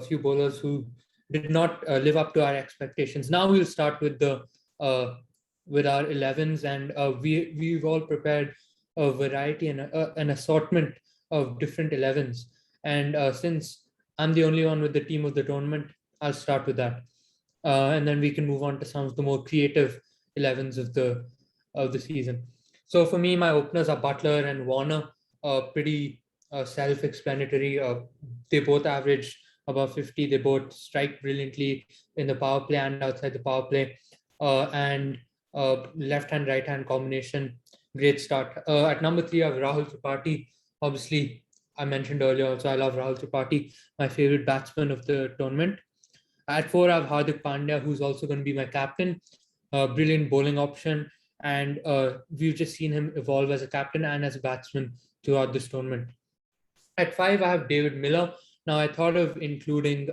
few bowlers who did not live up to our expectations. Now we'll start uh, with our 11s, and we've all prepared a variety and an assortment of different 11s. And since I'm the only one with the team of the tournament, I'll start with that, and then we can move on to some of the more creative 11s of the season. So for me, my openers are Butler and Warner. Pretty self-explanatory. They both average above 50. They both strike brilliantly in the power play and outside the power play. And left hand, right hand combination, great start. At number three, I have Rahul Tripathi. Obviously, I mentioned earlier also, I love Rahul Tripathi, my favorite batsman of the tournament. At four, I have Hardik Pandya, who's also going to be my captain. Brilliant bowling option. And we've just seen him evolve as a captain and as a batsman throughout this tournament. At five, I have David Miller. Now, I thought of including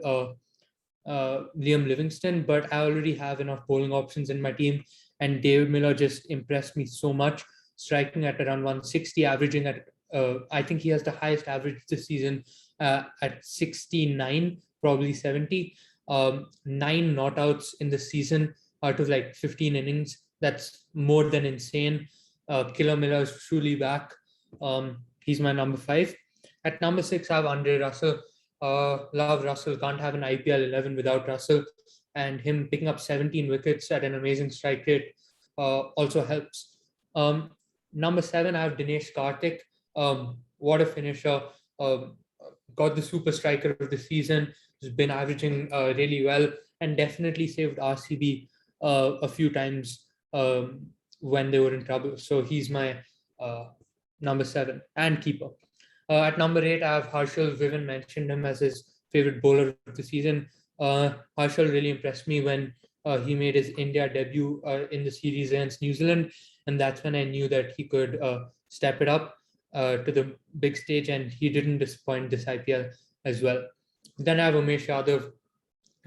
Liam Livingston, but I already have enough bowling options in my team. And David Miller just impressed me so much, striking at around 160, averaging at, I think he has the highest average this season at 69, probably 70. Nine not outs in the season out of like 15 innings. That's more than insane. Killer Miller is truly back. He's my number five. At number six, I have Andre Russell. Love Russell. Can't have an IPL 11 without Russell. And him picking up 17 wickets at an amazing strike rate also helps. Number seven, I have Dinesh Karthik. What a finisher. Um, got the super striker of the season. Has been averaging really well and definitely saved RCB a few times when they were in trouble. So he's my uh, number seven and keeper. At number eight, I have Harshal. Vivian mentioned him as his favorite bowler of the season. Harshal really impressed me when he made his India debut in the series against New Zealand, and that's when I knew that he could step it up to the big stage, and he didn't disappoint this IPL as well. Then I have Umesh Yadav,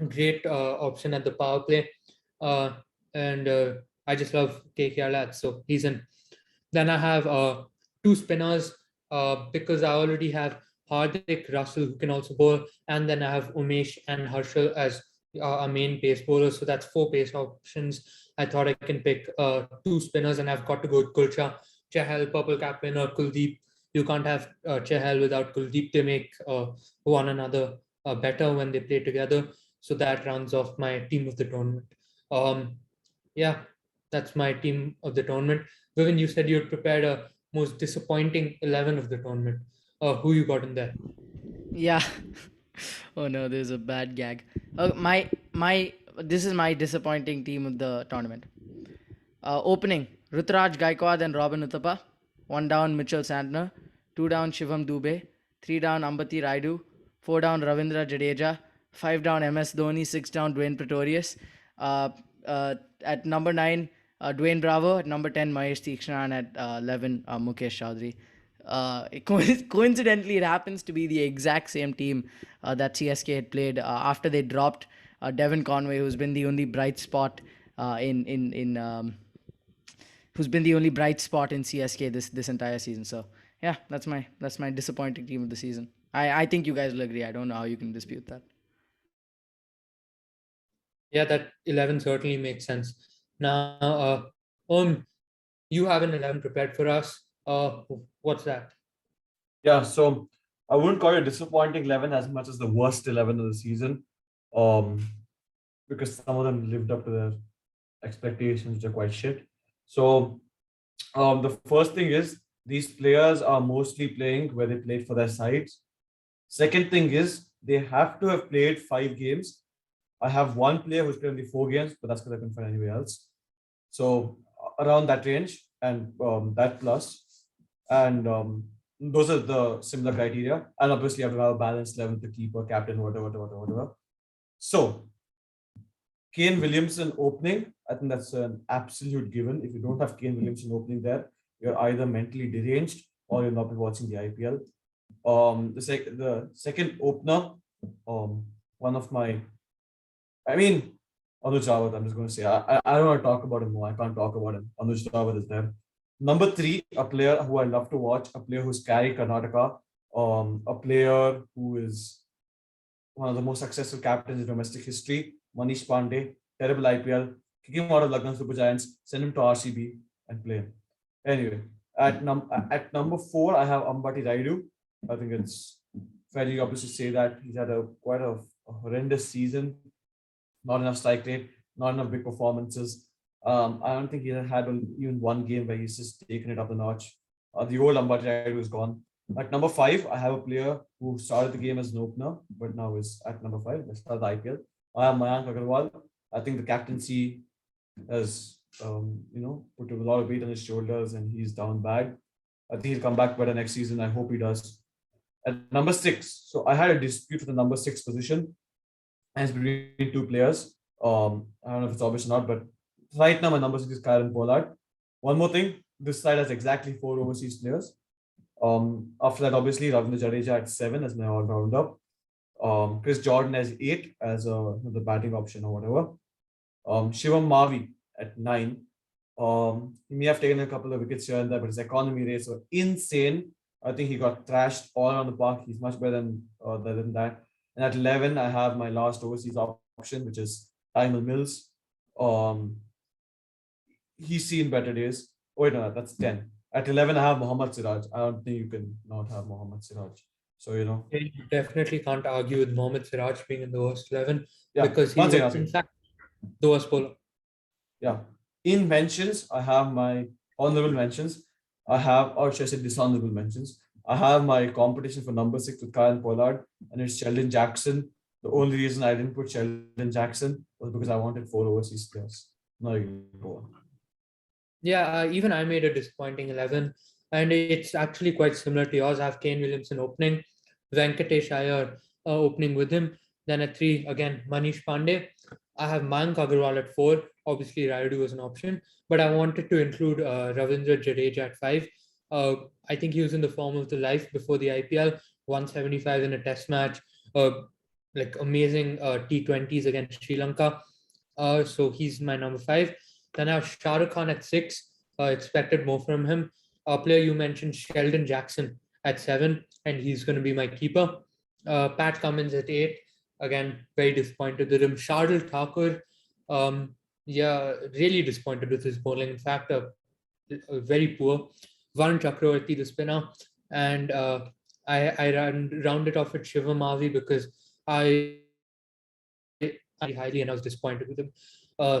great option at the power play, uh, and I just love KKR lads, so he's in. Then I have two spinners because I already have Hardik Russell who can also bowl, and then I have Umesh and Harshal as our main pace bowlers. So that's four pace options. I thought I can pick two spinners, and I've got to go with Kulcha, Chahal, Purple Cap winner, Kuldeep. You can't have Chahal without Kuldeep. They make one another better when they play together. So that rounds off my team of the tournament. Um, yeah, that's my team of the tournament. Vivian, you said you had prepared a most disappointing 11 of the tournament. Who you got in there? Yeah. Oh no, there's a bad gag. This is my disappointing team of the tournament. Opening Ruturaj Gaikwad and Robin Uthappa. 1 down Mitchell Santner. 2 down Shivam Dubey. 3 down Ambati Raidu. 4 down Ravindra Jadeja. 5 down MS Dhoni. 6 down Dwayne Pretorius. Uh, at number 9, Dwayne Bravo. At number 10, Mahesh Theekshana. And at 11, Mukesh Chaudhary. Coincidentally, it happens to be the exact same team that CSK had played after they dropped Devon Conway, who's been the only bright spot who's been the only bright spot in CSK this entire season. So yeah, that's my disappointing team of the season. I think you guys will agree. I don't know how you can dispute that. Yeah, that 11 certainly makes sense. Now, you have an 11 prepared for us. What's that? Yeah, so I wouldn't call it a disappointing 11 as much as the worst 11 of the season, um, because some of them lived up to their expectations, which are quite shit. So, the first thing is these players are mostly playing where they played for their sides. Second thing is they have to have played 5 games. I have one player who's played only 4 games, but that's because I couldn't find anywhere else. So around that range and that plus, and those are the similar criteria. And obviously, you have to have a balanced level to keeper, captain, whatever. So Kane Williamson opening, I think that's an absolute given. If you don't have Kane Williamson opening there, you're either mentally deranged or you're not been watching the IPL. The second opener, one of my, I mean, Anuj Rawat, I'm just going to say, I don't want to talk about him more. I can't talk about him. Anuj Rawat is there. Number 3, a player who I love to watch, a player who's carried Karnataka, a player who is one of the most successful captains in domestic history, Manish Pandey, terrible IPL, kick him out of Lucknow Super Giants, send him to RCB and play him. Anyway, at number 4, I have Ambati Raidu. I think it's fairly obvious to say that he's had quite a horrendous season. Not enough strike rate, not enough big performances. I don't think he had even one game where he's just taken it up a notch. The old Ambati Raidu is gone. At number 5, I have a player who started the game as an opener, but now is at number 5. Let's start the IPL. I have Mayank Agarwal. I think the captaincy has, put a lot of weight on his shoulders, and he's down bad. I think he'll come back better next season. I hope he does. At number 6, so I had a dispute for the number 6 position, and it's between 2 players. I don't know if it's obvious or not, but right now my number 6 is Kyron Pollard. One more thing, this side has exactly 4 overseas players. After that, obviously, Ravindra Jadeja at 7 as my all-rounder. Chris Jordan as 8 as the batting option or whatever. Shivam Mavi at 9. He may have taken a couple of wickets here and there, but his economy rates were insane. I think he got thrashed all around the park. He's much better than that. And at 11, I have my last overseas option, which is Tymal Mills. He's seen better days. Oh, wait, no, that's 10. At 11, I have Mohammad Siraj. I don't think you can not have Mohammad Siraj. So, You definitely can't argue with Mohammad Siraj being in the worst 11 yeah, because he was, in fact, the worst bowler. Yeah. In mentions, I have my honorable mentions. Or should I say dishonorable mentions? I have my competition for number 6 with Kyle Pollard, and it's Sheldon Jackson. The only reason I didn't put Sheldon Jackson was because I wanted 4 overseas players. Not even go on. Yeah, even I made a disappointing 11, and it's actually quite similar to yours. I have Kane Williamson opening, Venkatesh Iyer opening with him. Then at 3, again, Manish Pandey. I have Mayank Agarwal at 4. Obviously, Rayudu was an option, but I wanted to include Ravindra Jadeja at 5. I think he was in the form of the life before the IPL, 175 in a test match, like amazing T20s against Sri Lanka. So he's my number 5. Then I have Shah Rukh Khan at 6. Expected more from him. A player you mentioned, Sheldon Jackson at 7, and he's going to be my keeper. Pat Cummins at 8. Again, very disappointed with him. Shardul Thakur, really disappointed with his bowling. In fact, very poor. Varun Chakravarti, the spinner, and I round it off with Shivam Mavi because I highly and I was disappointed with him.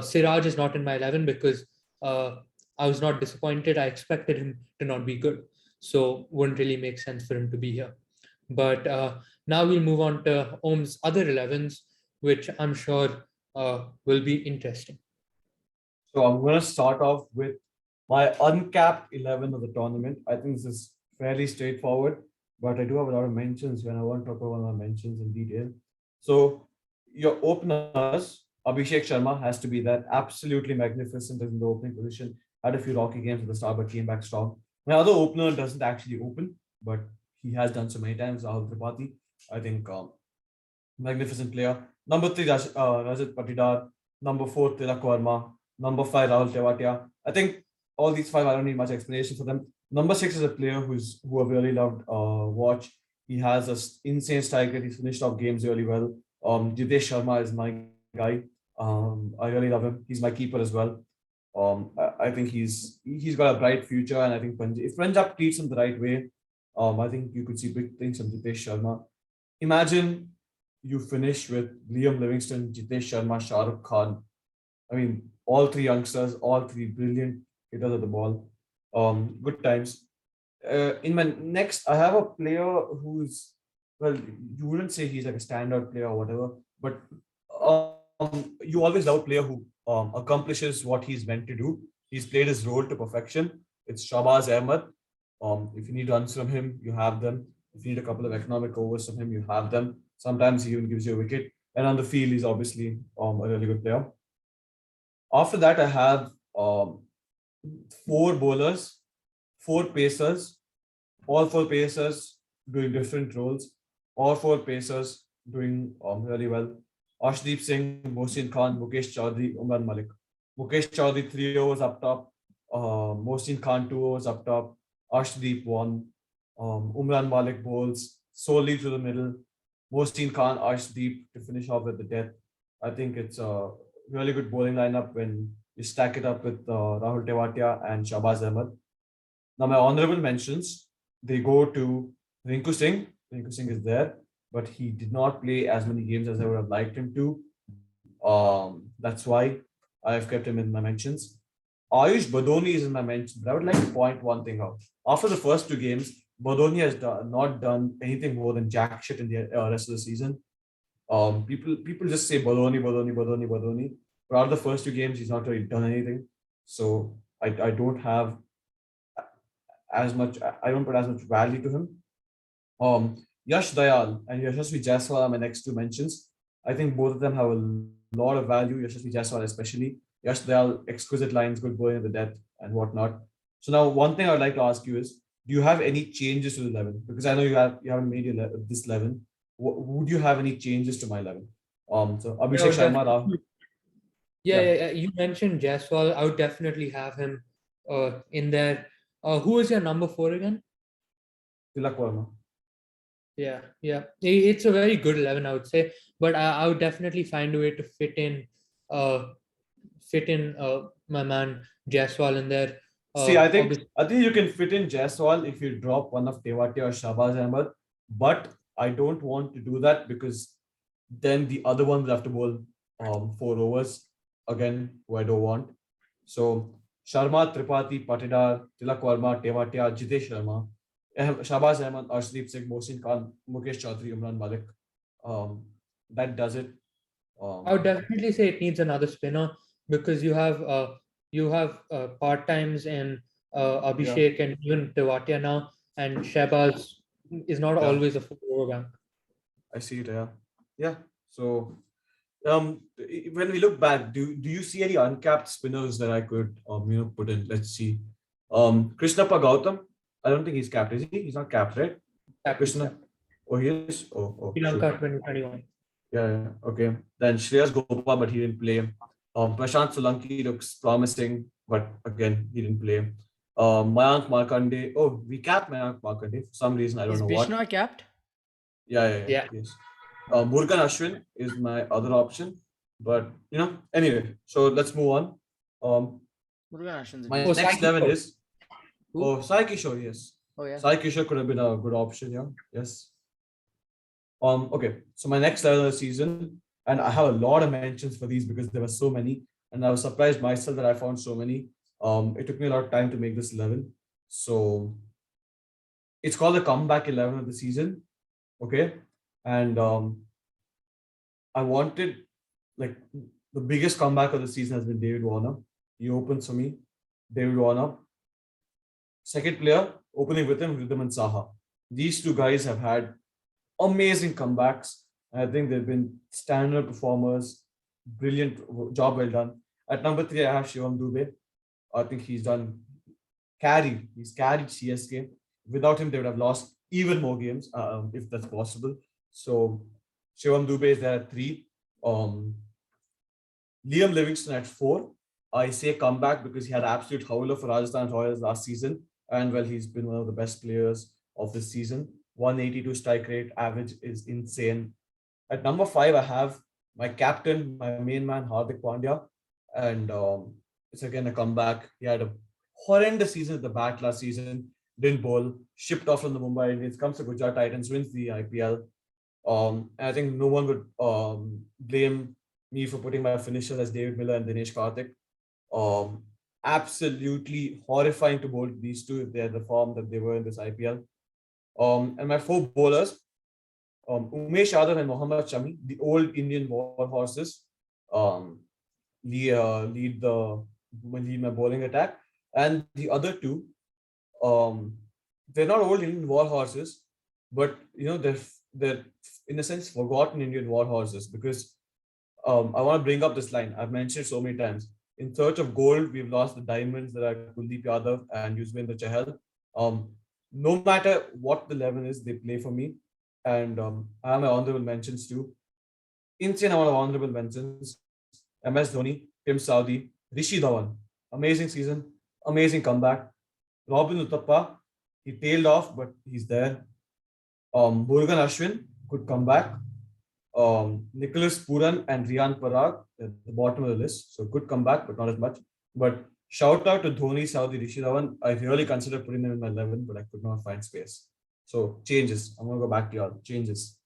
Siraj is not in my 11 because I was not disappointed. I expected him to not be good. so wouldn't really make sense for him to be here. But now we'll move on to Om's other 11s, which I'm sure will be interesting. So I'm going to start off with my uncapped 11 of the tournament. I think this is fairly straightforward, but I do have a lot of mentions when I want to talk about my mentions in detail. So your openers, Abhishek Sharma has to be there. Absolutely magnificent in the opening position. Had a few rocky games at the start, but came back strong. My other opener doesn't actually open, but he has done so many times. Rahul Tripathi, I think, magnificent player. Number 3, Rajat Patidar. Number 4, Tilak Verma. Number 5, Rahul Tewatia. I think all these 5, I don't need much explanation for them. Number 6 is a player who I've really loved watch. He has an insane strike rate. He's finished off games really well. Jitesh Sharma is my guy. I really love him. He's my keeper as well. I think he's got a bright future, and I think if Punjab treats him the right way, I think you could see big things from Jitesh Sharma. Imagine you finish with Liam Livingston, Jitesh Sharma, Shah Rukh Khan. I mean, all 3 youngsters, all 3 brilliant hitters of the ball. Good times. In my next, I have a player who's, well, you wouldn't say he's like a standout player or whatever, but you always love a player who accomplishes what he's meant to do. He's played his role to perfection. It's Shahbaz Ahmed. If you need runs from him, you have them. If you need a couple of economic overs from him, you have them. Sometimes he even gives you a wicket. And on the field, he's obviously a really good player. After that, I have 4 bowlers, 4 pacers, all 4 pacers doing different roles, all 4 pacers doing really well. Arshdeep Singh, Mohsin Khan, Mukesh Chaudhary, Umran Malik. Mukesh Chaudhary 3 overs up top, Mohsin Khan 2 overs up top, Arshdeep 1, Umran Malik bowls solely through the middle, Mohsin Khan, Arshdeep to finish off with the death. I think it's a really good bowling lineup when you stack it up with Rahul Tewatia and Shahbaz Ahmed. Now, my honorable mentions, they go to Rinku Singh. Rinku Singh is there, but he did not play as many games as I would have liked him to. That's why I've kept him in my mentions. Ayush Badoni is in my mentions, but I would like to point one thing out. After the first 2 games, Badoni has not done anything more than jack shit in the rest of the season. People just say Badoni. But out of the first 2 games, he's not really done anything. So I don't have as much. I don't put as much value to him. Yash Dayal and Yashasvi Jaiswal are my next 2 mentions. I think both of them have a lot of value. Yashasvi Jaiswal especially. Yash Dayal, exquisite lines, good bowling at the death and whatnot. So now, one thing I'd like to ask you is, do you have any changes to the 11? Because I know you haven't made this 11. Would you have any changes to my 11? So Abhishek Sharma, Rahul. Yeah. You mentioned Jaiswal. I would definitely have him in there. Who is your number 4 again? Tilak Verma. Yeah. It's a very good 11, I would say. But I would definitely find a way to fit in my man Jaiswal in there. See, I think you can fit in Jaiswal if you drop one of Tewatia or Shahbaz Ahmed, but I don't want to do that because then the other one will have to bowl 4 overs again, who I don't want. So Sharma, Tripathi, Patidar, Tilak Verma, Tewatia, Jitesh Sharma, Shahbaz Ahmed, Arshdeep Singh, Mohsin Khan, Mukesh Chaudhary, Umran Malik. That does it. I would definitely say it needs another spinner because you have part times in Abhishek and even Tewatia now, and Shahbaz is not always a full over bank. I see it. Yeah. So, when we look back, do you see any uncapped spinners that I could put in? Let's see. Krishnappa Gautam. I don't think he's capped. Is he? He's not capped, right? Krishna. Oh, he is. Oh. Sri Lanka 2021. Yeah. Okay. Then Shreyas Gopal, but he didn't play. Prashant Solanki looks promising, but again, he didn't play. Mayank Markande. Oh, we capped Mayank Markande for some reason. I don't know what. Is Bishnoy capped? Yeah. Yes. Murugan Ashwin is my other option, but anyway. So let's move on. Murugan Ashwin's My next 11 is Sai Kishore. Yes. Oh yeah. Sai Kishore could have been a good option. Yeah. Yes. Okay. So my next 11 of the season, and I have a lot of mentions for these because there were so many, and I was surprised myself that I found so many. It took me a lot of time to make this 11. So It's called the comeback 11 of the season. Okay. And I wanted, like, the biggest comeback of the season has been David Warner. He opens for me. David Warner. Second player, opening with him, Rhythm and Saha. These two guys have had amazing comebacks. I think they've been standard performers. Brilliant job, well done. At number 3, I have Shivam Dube. I think he's carried. He's carried CSK. Without him, they would have lost even more games, if that's possible. So Shivam Dube is there at 3. Liam Livingston at 4. I say comeback because he had absolute howler for Rajasthan Royals last season. And well, he's been one of the best players of this season. 182 strike rate average is insane. At number 5, I have my captain, my main man, Hardik Pandya. And it's again a comeback. He had a horrendous season at the back last season, didn't bowl, shipped off from the Mumbai Indians, comes to Gujarat Titans, wins the IPL. I think no one would blame me for putting my finishers as David Miller and Dinesh Karthik. Absolutely horrifying to bowl these two if they're the form that they were in this IPL. And my 4 bowlers, Umesh Yadav and Mohammad Shami, the old Indian war horses, lead my bowling attack. And the other 2, they're not old Indian war horses, but they're in a sense forgotten Indian war horses because I want to bring up this line. I've mentioned it so many times. In search of gold, we've lost the diamonds that are Kuldeep Yadav and Yuzvendra Chahal. No matter what the 11 is, they play for me. And I have my honorable mentions too. Insane amount of honorable mentions. MS Dhoni, Tim Saudi, Rishi Dhawan. Amazing season, amazing comeback. Robin Uthappa, he tailed off, but he's there. Murugan Ashwin could come back. Nicholas Puran and Riyan Parag at the bottom of the list. So good comeback, but not as much. But shout out to Dhoni, Saudi, Rishi Dhawan. I really considered putting them in my 11, but I could not find space. So changes. I'm going to go back to y'all. Changes.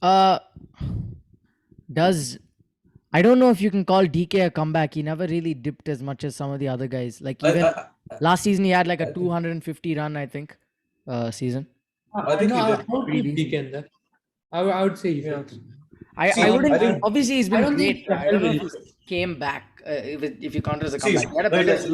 I don't know if you can call DK a comeback. He never really dipped as much as some of the other guys. Like even last season, he had like a 250 run, I think, season. I think he did. I would put DK in there. I would say he fits. I wouldn't. I think- Obviously, he's I been don't great. think I don't know if Chahal he came back. If you count it as a See, comeback, he had a better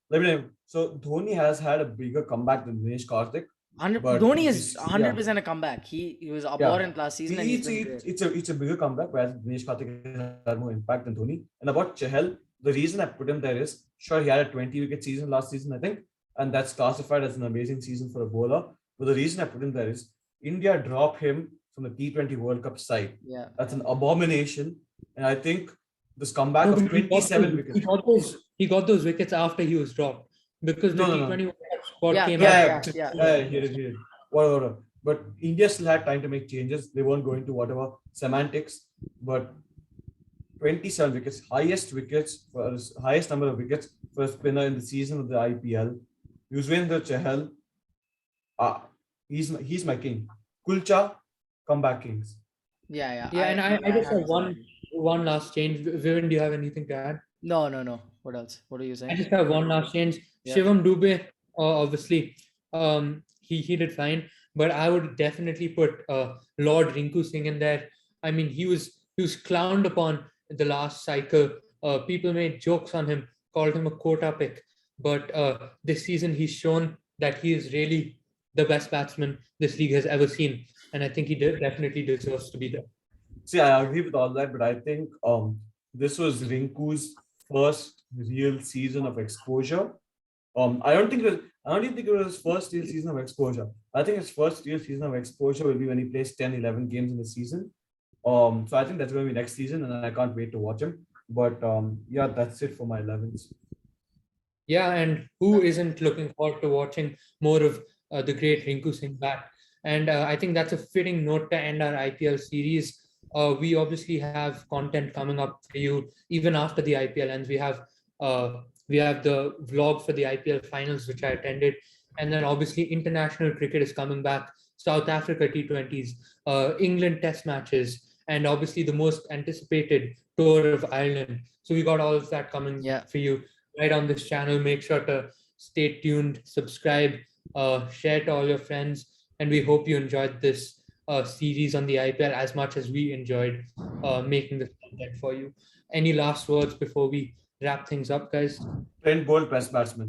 let me. So Dhoni has had a bigger comeback than Dinesh Karthik. But Dhoni if is you 100% a comeback. He was abhorrent last season, and he's been great. It's a bigger comeback, whereas Dinesh Karthik had more impact than Dhoni. And about Chahal, the reason I put him there is, sure, he had a 20-wicket season last season, I think, and that's classified as an amazing season for a bowler. But the reason I put him there is India dropped him from the T20 World Cup side. Yeah, That's an abomination. And I think this comeback No, of but 27 wickets. he got those wickets after he was dropped because the No. T20 World Cup squad Yeah, came yeah, out. yeah. He did. Whatever. But India still had time to make changes. They weren't going to whatever semantics. But 27 wickets, highest number of wickets for a spinner in the season of the IPL. Yuzvendra Chahal, he's my king. Kulcha, comeback kings. Yeah. And I just have one last change. Vivian, do you have anything to add? No. What else? What are you I saying? just have one last change. Yeah. Shivam Dube, obviously, he did fine, but I would definitely put Lord Rinku Singh in there. I mean, he was clowned upon in the last cycle. People made jokes on him, called him a quota pick, but this season he's shown that he is really the best batsman this league has ever seen, and I think he definitely deserves to be there. See, I agree with all that, but I think this was Rinku's first real season of exposure. I don't think it was his first real season of exposure. I think his first real season of exposure will be when he plays 10, 11 games in the season. So I think that's going to be next season, and I can't wait to watch him. But yeah, that's it for my 11s. Yeah, and who isn't looking forward to watching more of the great Rinku Singh bat? And I think that's a fitting note to end our IPL series. We obviously have content coming up for you even after the IPL ends. We have the vlog for the IPL finals, which I attended, and then obviously international cricket is coming back. South Africa T20s, England Test matches, and obviously the most anticipated tour of Ireland. So we got all of that coming for you right on this channel. Make sure to stay tuned, subscribe, share to all your friends, and we hope you enjoyed this series on the IPL as much as we enjoyed making this content for you. Any last words before we wrap things up, guys? Trent Bolt, best batsman.